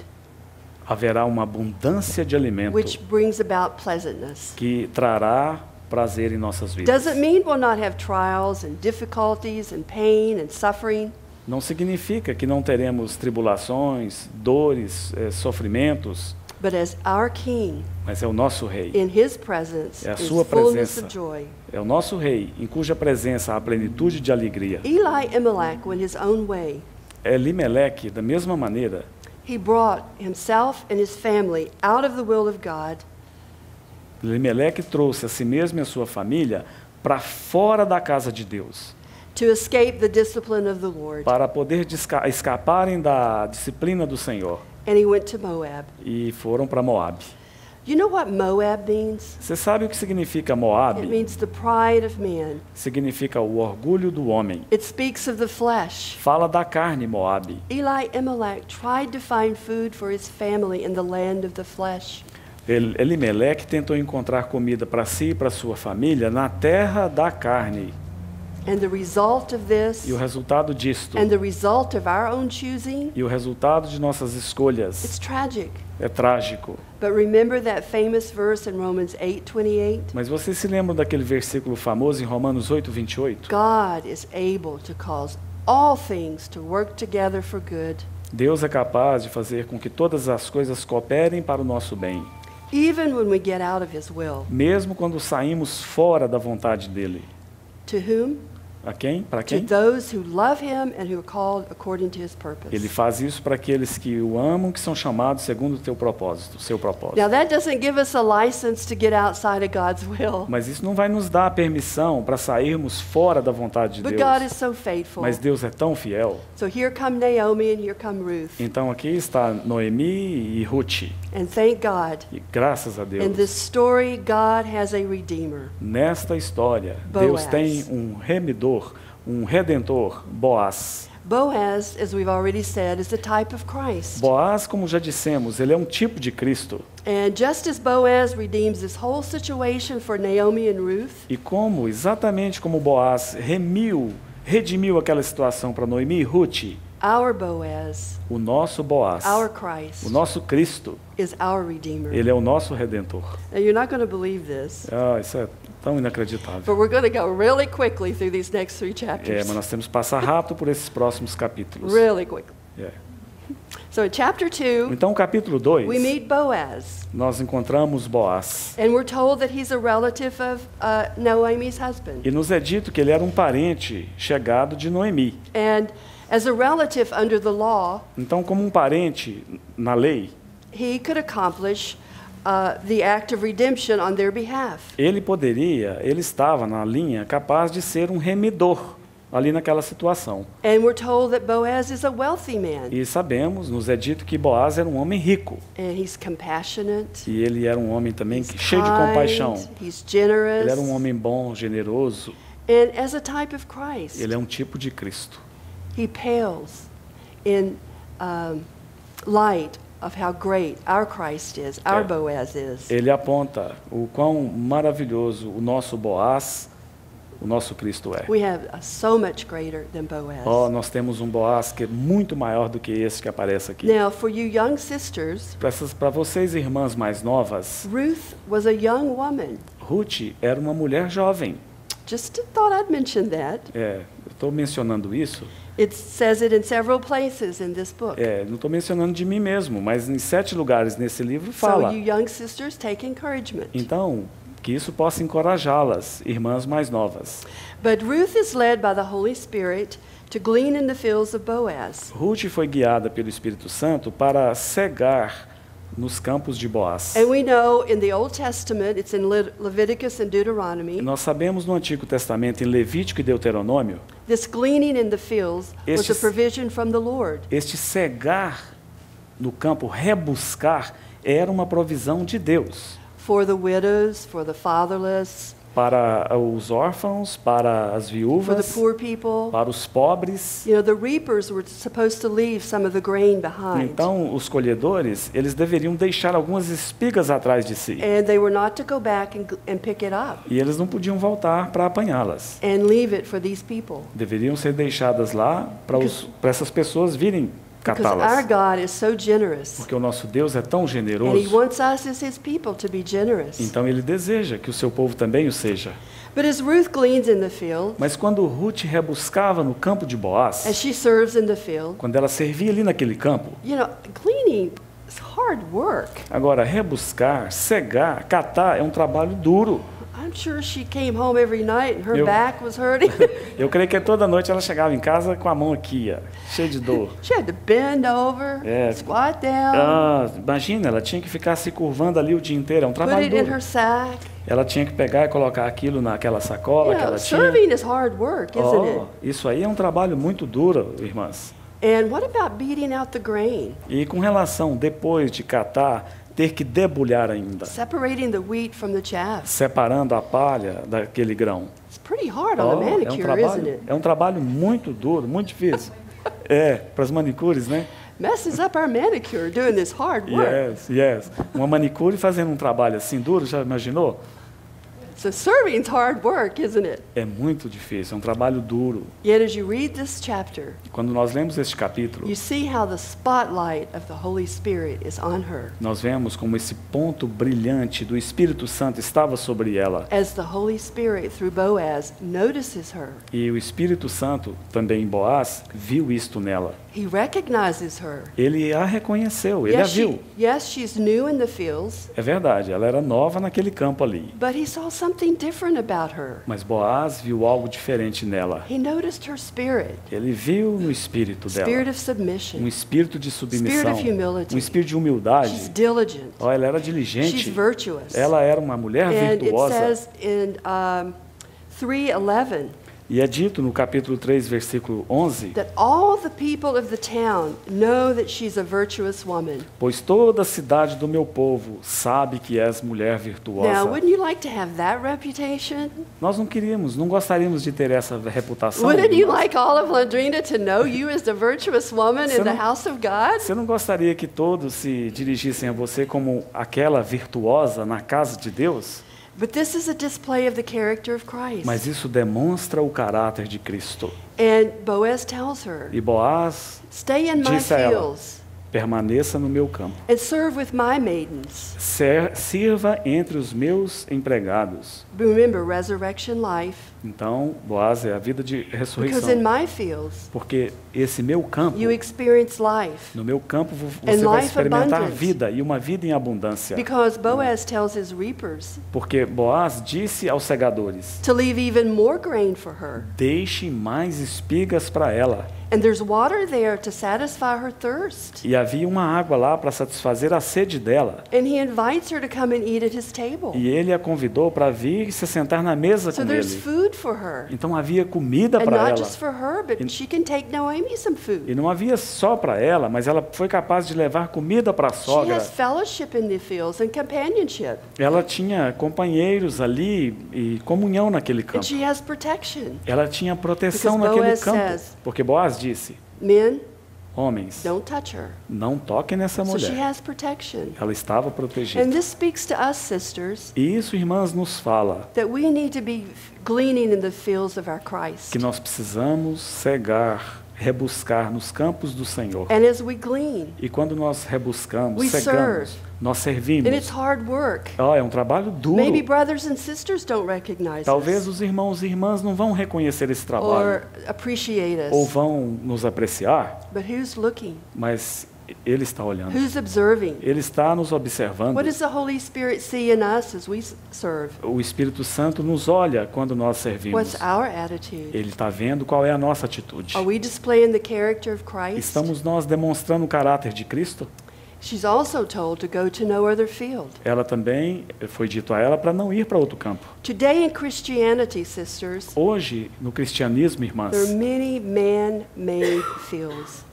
haverá uma abundância de alimento which brings about pleasantness. que trará prazer em nossas vidas. Does it mean we'll not have trials and difficulties and pain and suffering? Não significa que não teremos tribulações, dores, sofrimentos, But as our king, mas é o nosso rei. in His presence, É a is sua fullness presença. of joy. É o nosso rei, em cuja presença há plenitude de alegria. Eli Elimelech went his own way. Elimelec, da mesma maneira, He brought himself and his family out of the will of God Elimelec trouxe a si mesmo e a sua família para fora da casa de Deus, to escape the discipline of the Lord. para poder escaparem da disciplina do Senhor. And he went to Moab. E foram para Moabe. You know what Moab means? Você sabe o que significa It Moabe? means the pride of man. Significa o orgulho do homem. It speaks of the flesh. Fala da carne, Moabe. Elimelech tried to find food for his family in the land of the flesh. Elimeleque tentou encontrar comida para si e para sua família na terra da carne. And the result of this, E o resultado disto, and the result of our own choosing, e o resultado de nossas escolhas it's tragic. é trágico. But remember that famous verse in Romans 8:28? Mas você se lembra daquele versículo famoso em Romanos 8:28? God is able to cause all things to work together for good, Deus é capaz de fazer com que todas as coisas cooperem para o nosso bem, even when we get out of his will. mesmo quando saímos fora da vontade dele. To whom? A quem? Para To quem? those who love him and who are called according to his purpose. Ele faz isso para aqueles que o amam, que são chamados segundo o teu propósito, o seu propósito. Now that doesn't give us a license to get outside of God's will. Mas isso não vai nos dar a permissão para sairmos fora da vontade de But God Deus. is so faithful. Mas Deus é tão fiel. So here come Naomi and here come Ruth. Então aqui está Noemi e Ruth. And thank God. E graças a In Deus, this story, God has a redeemer. nesta história, Boaz. Deus tem um remidor, um redentor, Boaz. Boaz, as we've already said, is the type of Christ. Boaz, como já dissemos, ele é um tipo de Cristo. And just as Boaz redeems this whole situation for Naomi and Ruth, E exatamente como Boaz redimiu aquela situação para Noemi e Ruth, our Boaz, o nosso Boaz, our o Christ, nosso Cristo, is our redeemer. ele é o nosso redentor. Now you're not going to believe this, Isso é tão inacreditável. but we're going to go really quickly through these next 3 chapters. Mas nós temos que passar rápido por esses próximos capítulos. Really quickly. É. So in chapter 2, Então, capítulo 2, we meet Boaz, nós encontramos Boaz. and we're told that he's a relative of Naomi's husband. E nos é dito que ele era um parente chegado de Noemi. And as a relative under the law, Então, como um parente na lei, he could accomplish the act of redemption on their behalf. ele estava na linha capaz de ser um remidor ali naquela situação. And we're told that Boaz is a wealthy man, E sabemos, nos é dito que Boaz era um homem rico. and he's compassionate, E ele era um homem também he's cheio de compaixão. he's generous, Ele era um homem bom, generoso. and as a type of Christ, Ele é um tipo de Cristo. he pales in light of how great our Christ is, our É. Boaz is. Ele aponta o quão maravilhoso o nosso Boaz, o nosso Cristo é. We have so much greater than Boaz. Nós temos um Boaz que é muito maior do que esse que aparece aqui. Now, for you young sisters, Para vocês, irmãs mais novas, Ruth was a young woman. Ruth era uma mulher jovem. Just thought I'd mention that. Eu estou mencionando isso. It says it in several places in this book. Não estou mencionando de mim mesmo, mas em 7 lugares nesse livro So fala. you young sisters, take encouragement. Então, que isso possa encorajá-las, irmãs mais novas. But Ruth is led by the Holy Spirit to glean in the fields of Boaz. Ruth foi guiada pelo Espírito Santo para cegar nos campos de Boaz. And we know in the Old Testament, it's in Leviticus and Deuteronomy, Nós sabemos no Antigo Testamento, em Levítico e Deuteronômio, this gleaning in the fields was a Estes- provision from the Lord. este cegar no campo, rebuscar, era uma provisão de Deus For the widows, for the fatherless, para os órfãos, para as for the viúvas, poor people. para os pobres. You know, the reapers were supposed to leave some of the grain behind. Então, os colhedores, eles deveriam deixar algumas espigas atrás de si. And they were not to go back and pick it up E eles não podiam voltar para apanhá-las. and leave it for these people. Deveriam ser deixadas lá para essas pessoas virem Because our catá-las. God is so generous. Porque o nosso Deus é tão And He generoso. wants us as His people to be generous. Então ele deseja que o seu povo também o seja. But as Ruth gleans in the field, Mas quando Ruth rebuscava no campo de as Boaz, she serves in the field, quando ela servia ali naquele campo, you know, gleaning is hard work. agora rebuscar, cegar, catar é um trabalho duro. I I'm sure she came home every night and her Eu- back was hurting. Eu creio que toda noite ela chegava em casa com a mão aqui, ó, cheia de dor. She had to bend over, Yeah. squat down, Imagina, ela tinha que ficar se curvando ali o dia inteiro, é um put trabalho it in duro. her sack. Ela tinha que pegar e colocar aquilo naquela sacola You que know, ela tinha. serving is hard work, isn't it? Isso aí é um trabalho muito duro, irmãs. And what about beating out the grain? E com relação, depois de catar, ter que debulhar ainda, Separating the wheat from the chaff. separando a palha daquele grão. It's pretty hard on a manicure, isn't it? É um trabalho muito duro, muito difícil. Para as manicures, né? Messes up our manicure doing this hard work. Yes. Uma manicure fazendo um trabalho assim duro, já imaginou? So serving's hard work, isn't it? É muito difícil, é um trabalho duro. Yet as you read this chapter, Quando nós lemos este capítulo, you see how the spotlight of the Holy Spirit is on her. nós vemos como esse ponto brilhante do Espírito Santo estava sobre ela. As the Holy Spirit, through Boaz, notices her, E o Espírito Santo, também em Boaz, viu isto nela. he recognizes her. Ele a reconheceu, ele a viu. Yes, she's new in the fields, É verdade, ela era nova naquele campo ali. but he saw something different about her. Mas Boaz viu algo diferente nela. He noticed her spirit, Ele viu no espírito spirit dela of submission. um espírito de submissão, Spirit of humility. um espírito de She's humildade. diligent. Ó, ela era She's diligente, virtuous. ela era uma mulher And it virtuosa. says in 3:11 E é dito no capítulo 3, versículo 11, that all the people of the town know that she's a virtuous woman. pois toda a cidade do meu povo sabe que és mulher Now, virtuosa. wouldn't you like to have that reputation? Nós não gostaríamos de ter essa reputação. Wouldn't you irmãos? like all of Londrina to know you as the virtuous woman Você in the não- house of God? Você não gostaria que todos se dirigissem a você como aquela virtuosa na casa de Deus? But this is a display of the character of Christ. Mas isso demonstra o caráter de Cristo. And Boaz tells her, E Boaz stay in my disse a ela: fields permaneça no meu campo. and serve with my maidens. Sirva entre os meus empregados. Remember, resurrection life. Então, Boaz é a vida de Because in ressurreição. my fields, Porque esse meu campo, you experience life. no meu campo And você vai life experimentar abundant. vida e uma vida em abundância. Because Boaz tells his reapers Porque Boaz disse aos segadores: to leave even more grain for her. deixe mais espigas para ela. And there's water there to satisfy her thirst. E havia uma água lá para satisfazer a sede dela. And he invites her to come and eat at his table. E ele a convidou para vir e se sentar na mesa So com there's ele. food for her. Então havia comida And para not ela. just for her, but she can take Noemi some food. E não havia só para ela, mas ela foi capaz de levar comida para a She sogra. has fellowship in the fields and companionship. Ela tinha companheiros ali e comunhão naquele And campo. she has protection. Ela tinha proteção Because naquele Boaz campo. says- Porque Boaz disse: Men, homens, don't touch her. não toquem nessa So she mulher. has protection. Ela estava protegida. And this speaks to us, sisters, E isso, irmãs, nos fala that we need to be gleaning in the fields of our Christ. que nós precisamos cegar, rebuscar nos campos do Senhor. And as we glean, E quando nós rebuscamos, We cegamos, serve. nós and servimos. it's hard work. É um trabalho duro. Maybe brothers and sisters don't recognize Talvez us os irmãos e irmãs não vão reconhecer esse or trabalho appreciate ou us. vão nos apreciar, But who's looking? mas Ele está olhando. Who's observing? Ele está nos observando. What does the Holy Spirit see in us as we serve? O Espírito Santo nos olha quando nós servimos. What's our attitude? Ele está vendo qual é a nossa atitude. Are we displaying the character of Christ? Estamos nós demonstrando o caráter de Cristo? She's also told to go to no other field. Ela também, foi dito a ela para não ir para outro campo. Today in Christianity, sisters, Hoje, no cristianismo, irmãs, there are many man-made fields.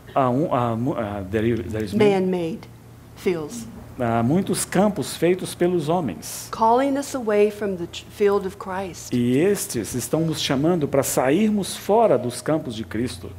Man-made fields. Há muitos campos feitos pelos homens. Calling us away from the field of Christ. E estes estão nos chamando para sairmos fora dos campos de Cristo.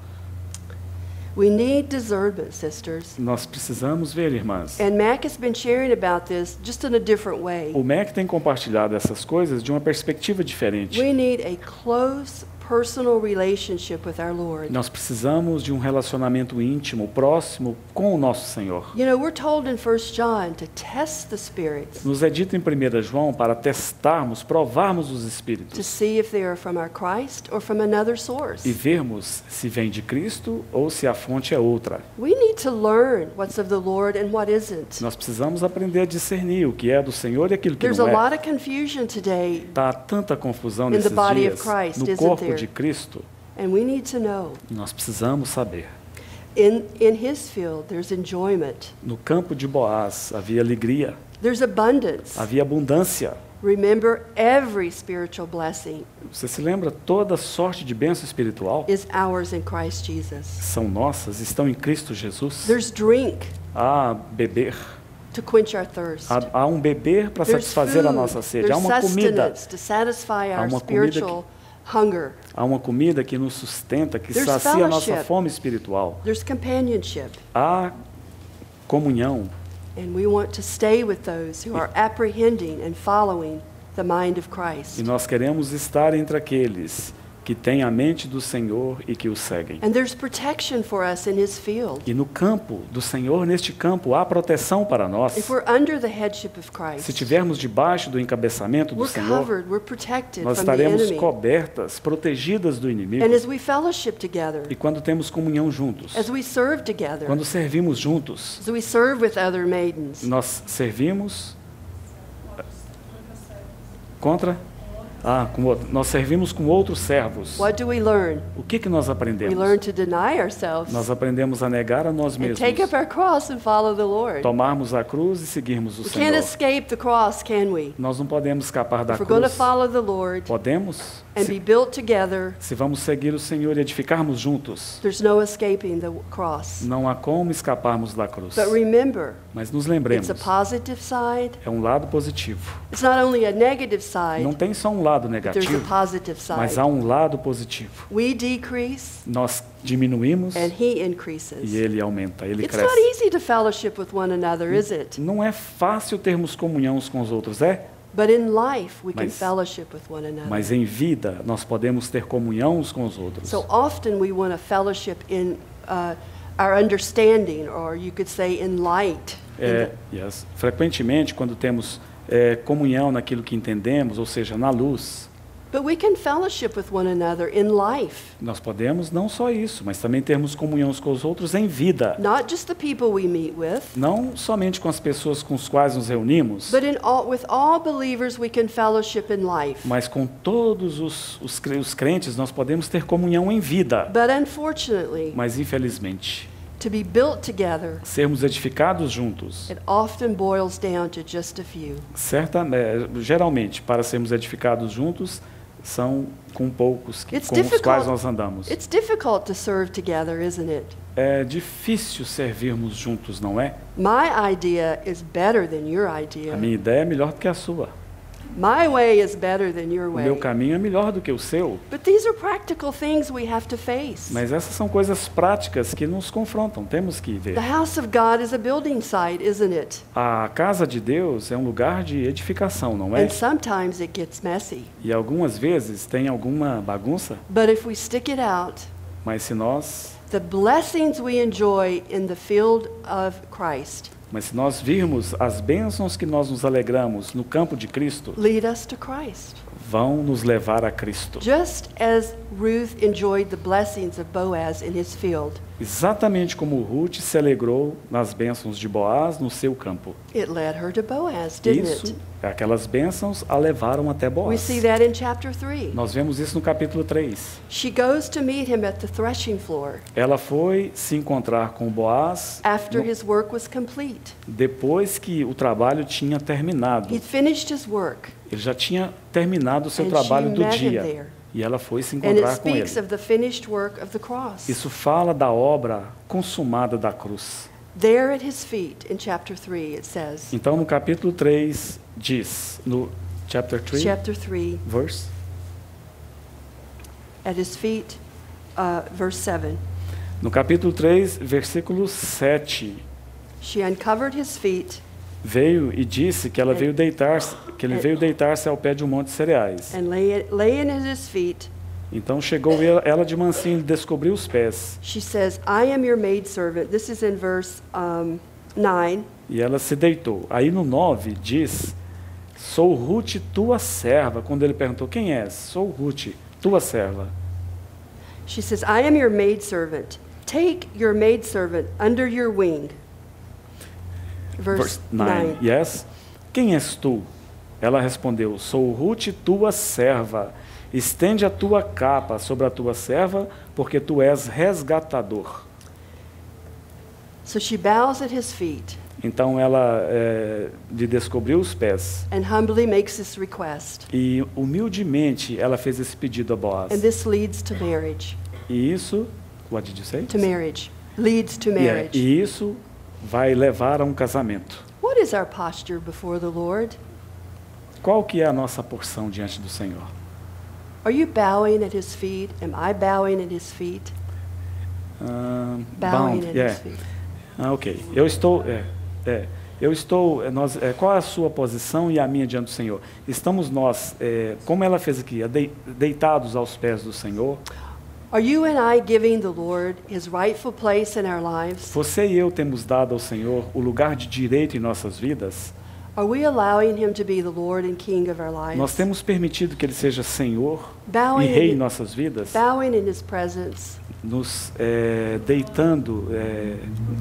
We need discernment, sisters. Nós precisamos ver, irmãs. And Mac has been sharing about this just in a different way. O MEC tem compartilhado essas coisas de uma perspectiva diferente. We need a close personal relationship with our Lord. Nós precisamos de um relacionamento íntimo, próximo com o nosso Senhor. You know, we're told in 1 John to test the spirits, Nos é dito em 1 João para testarmos, provarmos os to espíritos see if they are from our Christ or from another source. e vermos se vem de Cristo ou se a fonte é outra. We need to learn what's of the Lord and what isn't. Nós precisamos aprender a discernir o que é do Senhor e aquilo que There's a não é. lot of confusion today, Há tanta confusão in the nesses body of dias Christ, no isn't corpo there? de Cristo. and we need to know. Nós precisamos saber. In his field, there's enjoyment. No campo de Boaz havia alegria, There's abundance. havia abundância. Remember, every spiritual blessing Você se lembra? Toda sorte de bênção espiritual is ours in Christ Jesus. são nossas, estão em Cristo Jesus. There's drink Há beber, to quench our thirst. há um beber para There's satisfazer a food. nossa sede. Há There's uma comida, sustenance to satisfy Há our uma comida spiritual hunger. há uma comida que nos sustenta, que There's sacia a nossa fellowship. fome espiritual. There's companionship. Há comunhão. And we want to stay with those who are apprehending and following the mind of E Christ. nós queremos estar entre aqueles que têm a mente do Senhor e que o seguem. And there's protection for us in his field. E no campo do Senhor, neste campo, há proteção para nós. If we're under the headship of Se Christ, estivermos debaixo do encabeçamento do we're Senhor, covered, we're protected nós from the estaremos enemy. cobertas, protegidas do inimigo. And as we fellowship together, E quando temos comunhão juntos, as we serve together, quando servimos juntos, as we serve with other maidens, nós servimos contra? Nós servimos com outros servos. what do we learn? O que nós We aprendemos? learn to deny ourselves Nós aprendemos a negar a nós and mesmos, take up our cross and follow the Lord. tomarmos a cruz e seguirmos o We can't Senhor. escape the cross, can we? Nós não podemos escapar da If we're going to cruz. follow the Lord Podemos? and be built together, Se vamos seguir o Senhor e edificarmos juntos, there's no escaping the cross. não há como escaparmos da cruz. But remember, Mas nos it's lembremos, a positive side. é um lado positivo. It's not only a negative side, Não tem só um lado but there's a negativo, positive mas side. há um lado positivo. We decrease Nós diminuímos and he increases. e Ele aumenta, Ele It's not cresce. easy to fellowship with one another, is it? Não é fácil termos comunhão uns com os outros, é? But in life, we can Mas- fellowship with one another. Mas em vida, nós podemos ter comunhão uns com os outros. So often we want a fellowship in our understanding, or you could say in light. Frequentemente, quando temos comunhão naquilo que entendemos, ou seja, na luz, But we can fellowship with one another in life, nós podemos não só isso, mas também termos comunhão uns com os outros em vida. not just the people we meet with, Não somente com as pessoas com as quais nos reunimos, but with all believers we can fellowship in life. mas com todos os crentes nós podemos ter comunhão em vida. But unfortunately, Mas infelizmente, to be built together, sermos edificados juntos, it often boils down to just a few. geralmente, para sermos edificados juntos, são com poucos It's com os difficult. quais nós andamos. It's difficult to serve together, isn't it? É difícil servirmos juntos, não é? My idea is better than your A idea. minha ideia é melhor do que a sua. My way is better than your O meu way. caminho é melhor do que o seu. But these are practical things we have to face. Mas essas são coisas práticas que nos confrontam, temos que ver. The house of God is a building site, isn't it? A casa de Deus é um lugar de edificação, não é? And sometimes it gets messy. E algumas vezes tem alguma bagunça, But if we stick it out, mas se nós we enjoy in the field of Christ virmos as bênçãos que nós nos alegramos no campo de Cristo, lead us to Christ. vão nos levar a Cristo. Just as Ruth enjoyed the blessings of Boaz in his field, Exatamente como Ruth se alegrou nas bênçãos de Boaz no seu campo. it led her to Boaz, didn't Isso, it? aquelas bênçãos a levaram até We Boaz. see that in chapter 3. Nós vemos isso no capítulo 3. She goes to meet him at the threshing floor Ela foi se encontrar com Boaz after his work was complete. depois que o trabalho tinha terminado. He'd finished his work, Ele já tinha terminado o seu and trabalho she do met him dia. there. E ela foi se And it encontrar com ele. speaks of the finished work of the cross. Isso fala da obra consumada da cruz. There at his feet, in chapter 3, it says, Então, no capítulo 3, diz, no chapter 3, chapter 3, verse, at his feet, verse 7, no capítulo 3, versículo 7, she uncovered his feet veio e disse que ela veio deitar-se, que ele veio deitar-se ao pé de um monte de cereais. and laying at his feet, Então chegou ela de mansinho e descobriu os pés. She says, I am your maidservant. This is in verse 9. E ela se deitou. Aí no 9 diz, sou Ruth, tua serva. Quando ele perguntou, quem és? Sou Ruth, tua serva. She says, I am your maidservant. Take your maidservant under your wing. Verse 9. Yes. Quem és tu? Ela respondeu, sou Ruth, tua serva. Estende a tua capa sobre a tua serva, porque tu és resgatador. So she bows at his feet Então ela lhe descobriu os pés. and humbly makes this request. E humildemente ela fez esse pedido a Boaz. And this leads to marriage. E isso, what did you say? To marriage. Leads to Yeah, marriage. e isso vai levar a um casamento. What is our posture before the Lord? Qual que é a nossa porção diante do Senhor? Are you bowing at his feet? Am I bowing at his feet? Bowing at yeah. his feet. Ok. Eu estou, qual é a sua posição e a minha diante do Senhor? Estamos nós, como ela fez aqui, deitados aos pés do Senhor. Are you and I giving the Lord his rightful place in our lives? Você e eu temos dado ao Senhor o lugar de direito em nossas vidas? Are we allowing him to be the Lord and King of our lives? Nós temos permitido que Ele seja Senhor e Bowing Rei em in, nossas vidas, bowing in his presence, nos deitando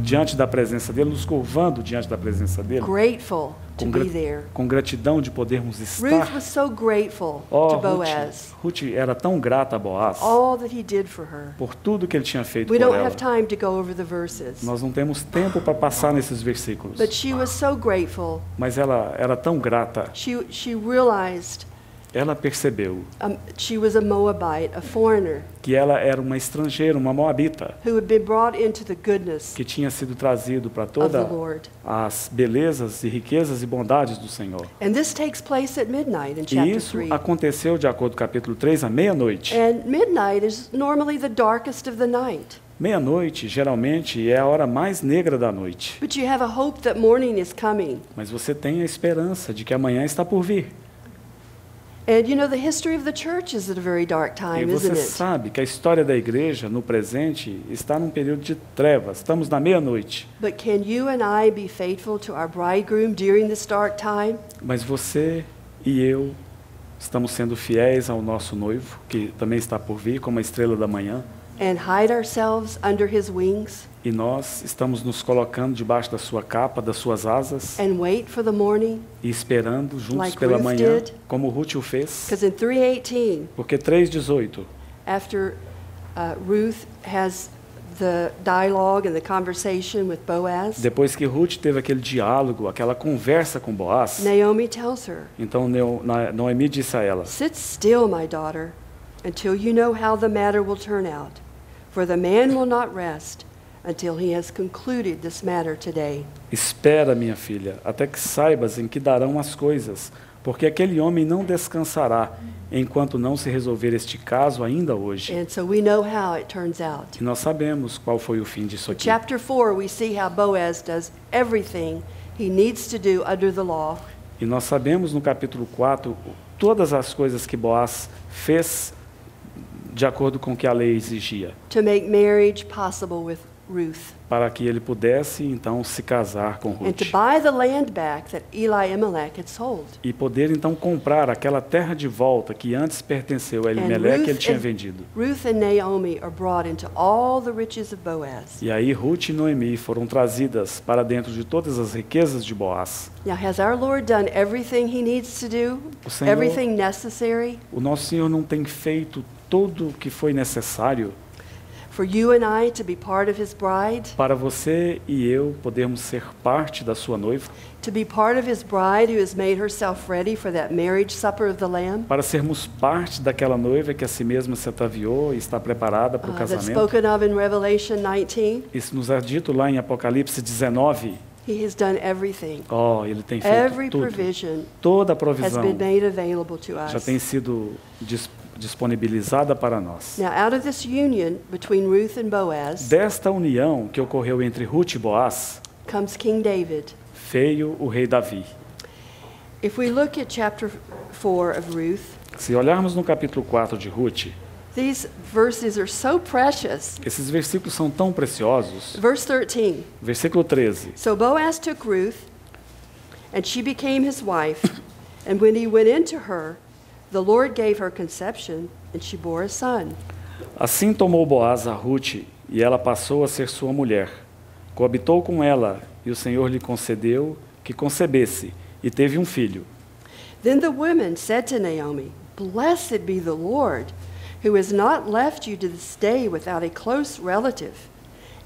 diante da presença dEle, nos curvando diante da presença dEle, grateful to com, be there. com gratidão de podermos Ruth estar. was so grateful Oh, to Boaz, Ruth era tão grata a Boaz all that he did for her. por tudo que ele tinha feito We por don't ela. have time to go over the verses, Nós não temos tempo para passar nesses versículos, but she was so grateful. mas ela era tão grata, She realized ela percebeu she was a Moabite, a foreigner, que ela era uma estrangeira, uma moabita, who had been brought into the goodness que tinha sido trazido para of the toda Lord. as belezas e riquezas e bondades do Senhor. And this takes place at midnight in E chapter isso 3. aconteceu, de acordo com o capítulo 3, à meia-noite. And midnight is normally the darkest of the night. Meia-noite, geralmente, é a hora mais negra da noite. But you have a hope that morning is coming. Mas você tem a esperança de que amanhã está por vir. And you know, the history of the church is at a very dark E time, você isn't it? sabe que a história da igreja, no presente, está num período de trevas. Estamos na meia-noite. But can you and I be faithful to our bridegroom during this dark time? Mas você e eu estamos sendo fiéis ao nosso noivo, que também está por vir, como a estrela da manhã. And hide ourselves under his wings E nós estamos nos colocando debaixo da sua capa, das suas asas, and wait for the morning? e esperando juntos Like pela Ruth manhã, did. como Ruth o fez. Because in 3:18, Porque 3:18, after Ruth has the dialogue and the conversation with Boaz, depois que Ruth teve aquele diálogo, aquela conversa com Boaz, Naomi tells her, então Noemi disse a ela, sit still, my daughter, until you know how the matter will turn out. For the man will not rest until he has concluded this matter today. espera, minha filha, até que saibas em que darão as coisas, porque aquele homem não descansará enquanto não se resolver este caso ainda hoje. And so we know how it turns out. E nós sabemos qual foi o fim disso In aqui. chapter 4, we see how Boaz does everything he needs to do under the law E nós sabemos no capítulo 4 todas as coisas que Boaz fez de acordo com o que a lei exigia, to make marriage possible with Ruth para que ele pudesse então se casar com and to Ruth buy the land back that Elimelech had sold. e poder então comprar aquela terra de volta que antes pertenceu a Elimelec que ele tinha vendido. Ruth and Naomi are brought into all the riches of Boaz. E aí Ruth e Noemi foram trazidas para dentro de todas as riquezas de Boaz. Now, has our Lord done everything he needs to do? O Senhor- Everything necessary O nosso Senhor não tem feito tudo o que foi necessário for you and I to be part of his bride? para você e eu podermos ser parte da sua noiva, To be part of his bride who has made herself ready for that marriage supper of the Lamb? para sermos parte daquela noiva que a si mesma se ataviou e está preparada para o That's casamento. spoken of in Revelation 19. Isso nos é dito lá em Apocalipse 19. He has done everything. Oh, ele tem feito Every tudo. provision Toda a has provisão been made available to já us. tem sido disponibilizada para nós. Now, out of this union between Ruth and Boaz Desta união que ocorreu entre Ruth e Boaz, comes King David. veio o rei Davi. If we look at chapter 4 of Ruth, Se olharmos no capítulo 4 de Ruth, These verses are so precious. Esses versículos são tão preciosos. Verse 13. Versículo 13. So Boaz took Ruth, and she became his wife. And when he went into her, the Lord gave her conception, and she bore a son. Assim tomou Boaz a Rute, e ela passou a ser sua mulher. Coabitou com ela, e o Senhor lhe concedeu que concebesse, e teve um filho. Then the woman said to Naomi, Blessed be the Lord, who has not left you to this day without a close relative,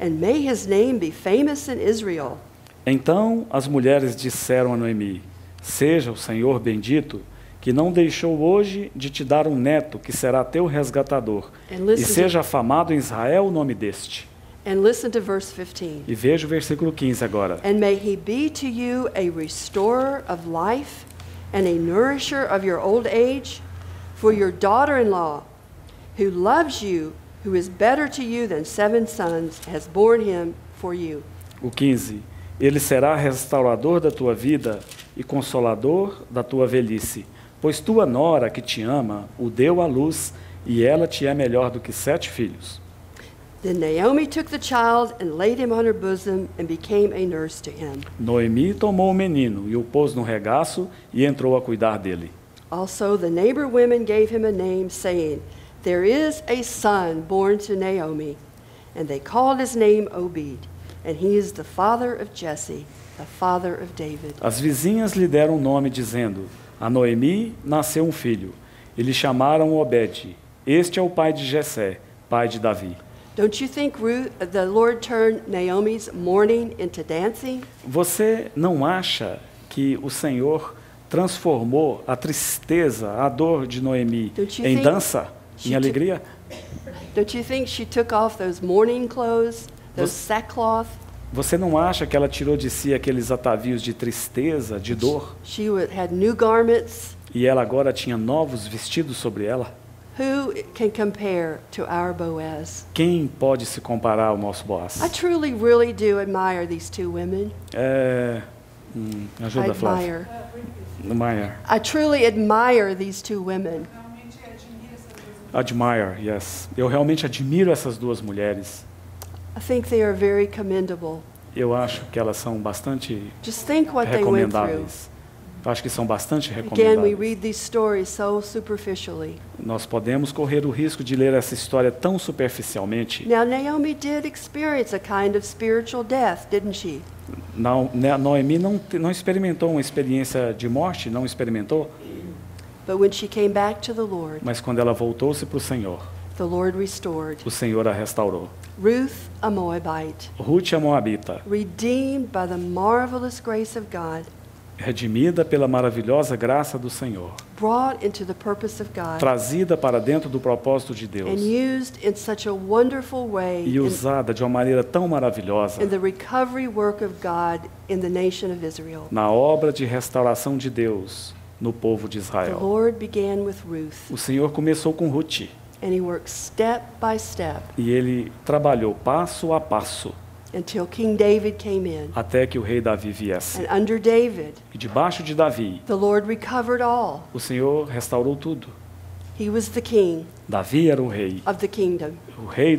and may his name be famous in Israel. Então as mulheres disseram a Noemi: Seja o Senhor bendito, que não deixou hoje de te dar um neto que será teu resgatador, e seja afamado em Israel o nome deste. And listen to verse 15. E veja o versículo 15 agora. And may he be to you a restorer of life and a nourisher of your old age, for your daughter-in-law, who loves you, who is better to you than 7 sons, has borne him for you. O 15. Ele será restaurador da tua vida e consolador da tua velhice, pois tua nora que te ama o deu à luz, e ela te é melhor do que 7 filhos. Then Naomi took the child and laid him on her bosom and became a nurse to him. Noemi tomou o menino e o pôs no regaço e entrou a cuidar dele. Also the neighbor women gave him a name, saying, There is a son born to Naomi. And they called his name Obed, and he is the father of Jesse, the father of David. As vizinhas lhe deram nome, dizendo: A Noemi nasceu um filho. E lhe chamaram Obed. Este é o pai de Jessé, pai de Davi. Don't you think the Lord turned Naomi's mourning into dancing? Você não acha que o Senhor transformou a tristeza, a dor de Noemi em dança, em alegria? Don't you think she took off those mourning clothes, those sackcloth? Você não acha que ela tirou de si aqueles atavios de tristeza, de dor? She had new garments. E ela agora tinha novos vestidos sobre ela? Who can compare to our Boaz? Quem pode se comparar ao nosso Boaz? I truly, really do admire these 2 women. Ajuda, Flávia. Admire. I truly admire these 2 women. Admire, yes. Eu realmente admiro essas 2 mulheres. I think they are very commendable. Eu acho que elas são bastante Just think what they went through. recomendáveis. Eu acho que são bastante Again, we recomendáveis. read these stories so superficially. Nós podemos correr o risco de ler essa história tão superficialmente. Now, Naomi did experience a kind of spiritual death, didn't she? Noemi não experimentou uma experiência de morte, não experimentou, But when she came back to the Lord, mas quando ela voltou-se para o Senhor restored. o Senhor a restaurou. Ruth, a Moabite, Rute a Moabita, redeemed by the marvelous grace of God, redimida pela maravilhosa graça do Senhor, brought into the purpose of God, trazida para dentro do propósito de and Deus used in such a wonderful way e usada de uma maneira tão maravilhosa in the recovery work of God in the nation of Israel. na obra de restauração de Deus no povo de The Israel. Lord began with Ruth, O Senhor começou com Rute and he worked step by step e ele trabalhou passo a passo until King David came in. até que o rei Davi viesse. And under David, E debaixo de Davi, the Lord recovered all. o Senhor restaurou tudo. He was the king Davi era o rei of the kingdom.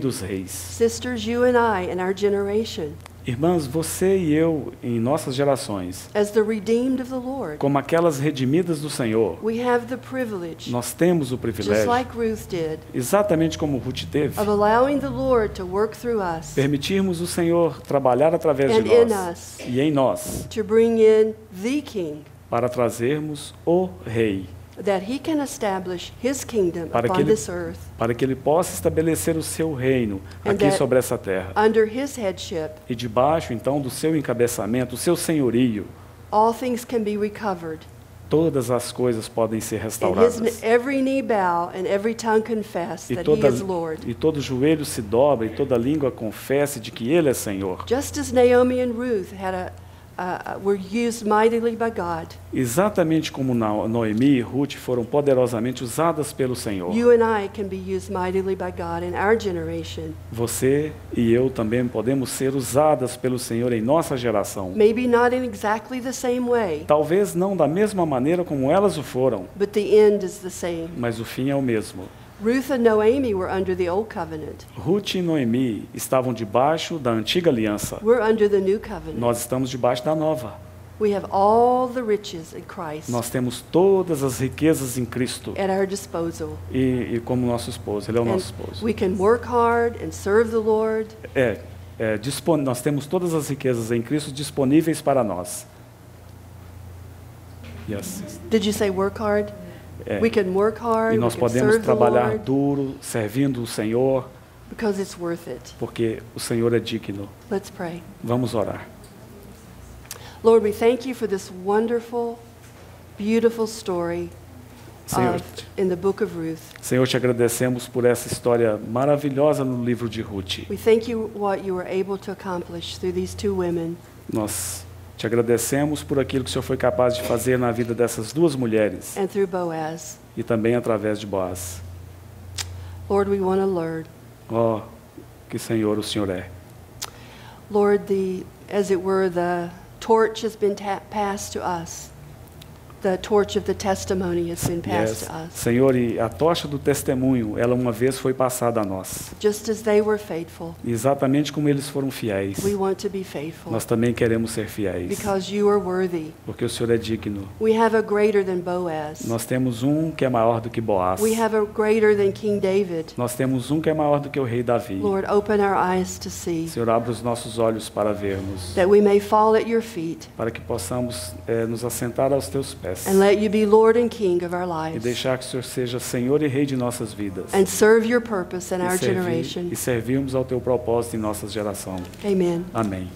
dos reis. Sisters, you and I in our generation, Irmãs, você e eu, em nossas gerações, as the redeemed of the Lord, como aquelas redimidas do Senhor, we have the privilege, nós temos o just privilégio, like Ruth did, exatamente como Ruth teve, of allowing the Lord to work through us, permitirmos o Senhor trabalhar através de And in nós us. e em nós, to bring in the king, para trazermos o rei, that he can establish his kingdom Para que upon ele- this earth para que ele possa estabelecer o seu reino And aqui that- sobre essa terra. under his headship. E debaixo, então, do seu encabeçamento, o seu senhorio, All things can be recovered. todas as coisas podem ser And restauradas. every knee bow and every tongue confess E, that he toda, is Lord. e todo joelho se dobra e toda língua confesse de que Ele é Senhor. Just as Naomi and Ruth were used mightily by God, Exatamente como Noemi e Ruth foram poderosamente usadas pelo Senhor. you and I can be used mightily by God in our generation. Você e eu também podemos ser usadas pelo Senhor em nossa geração. Maybe not in exactly the same way, Talvez não da mesma maneira como elas o foram, but the end is the same. mas o fim é o mesmo. Ruth and Naomi were under the old covenant. Ruth e Noemi estavam debaixo da antiga aliança. We're under the new covenant. Nós estamos debaixo da nova. We have all the riches in Christ Nós temos todas as riquezas em Cristo. at our disposal. E como nosso esposo, ele é o nosso esposo. We can work hard and serve the Lord. Nós temos todas as riquezas em Cristo disponíveis para nós. Yes. Did you say work hard? É. We can work hard, E we nós can podemos serve the trabalhar Lord duro, servindo o Senhor, because it's worth it. porque o Senhor é digno. Let's pray. Vamos orar. Lord, we thank you for this wonderful, beautiful story Senhor, in the book of Ruth. Senhor, te agradecemos por essa história maravilhosa no livro de Ruth. We thank you what you were able to accomplish through these two women. Nós te agradecemos por aquilo que o Senhor foi capaz de fazer na vida dessas duas mulheres And through Boaz. e também através de Boaz. Lord, we want to learn. Oh, que Senhor o Senhor é. Lord, as it were, the torch has been passed to us. The torch of the testimony has been passed Yes. to us. Senhor, e a tocha do testemunho, ela uma vez foi passada a nós. Just as they were faithful, E exatamente como eles foram fiéis, we want to be faithful nós também queremos ser fiéis, because you are worthy. porque o Senhor é digno. We have a greater than Boaz. Nós temos um que é maior do que Boaz. We have a greater than King David. Nós temos um que é maior do que o rei Davi. Lord, open our eyes to see Senhor, abra os nossos olhos para vermos, that we may fall at your feet para que possamos nos assentar aos teus pés and let you be Lord and King of our e lives deixar que o Senhor seja Senhor e Rei de nossas vidas and serve your purpose in our e generation. servirmos ao teu propósito em nossa geração. Amen. Amém.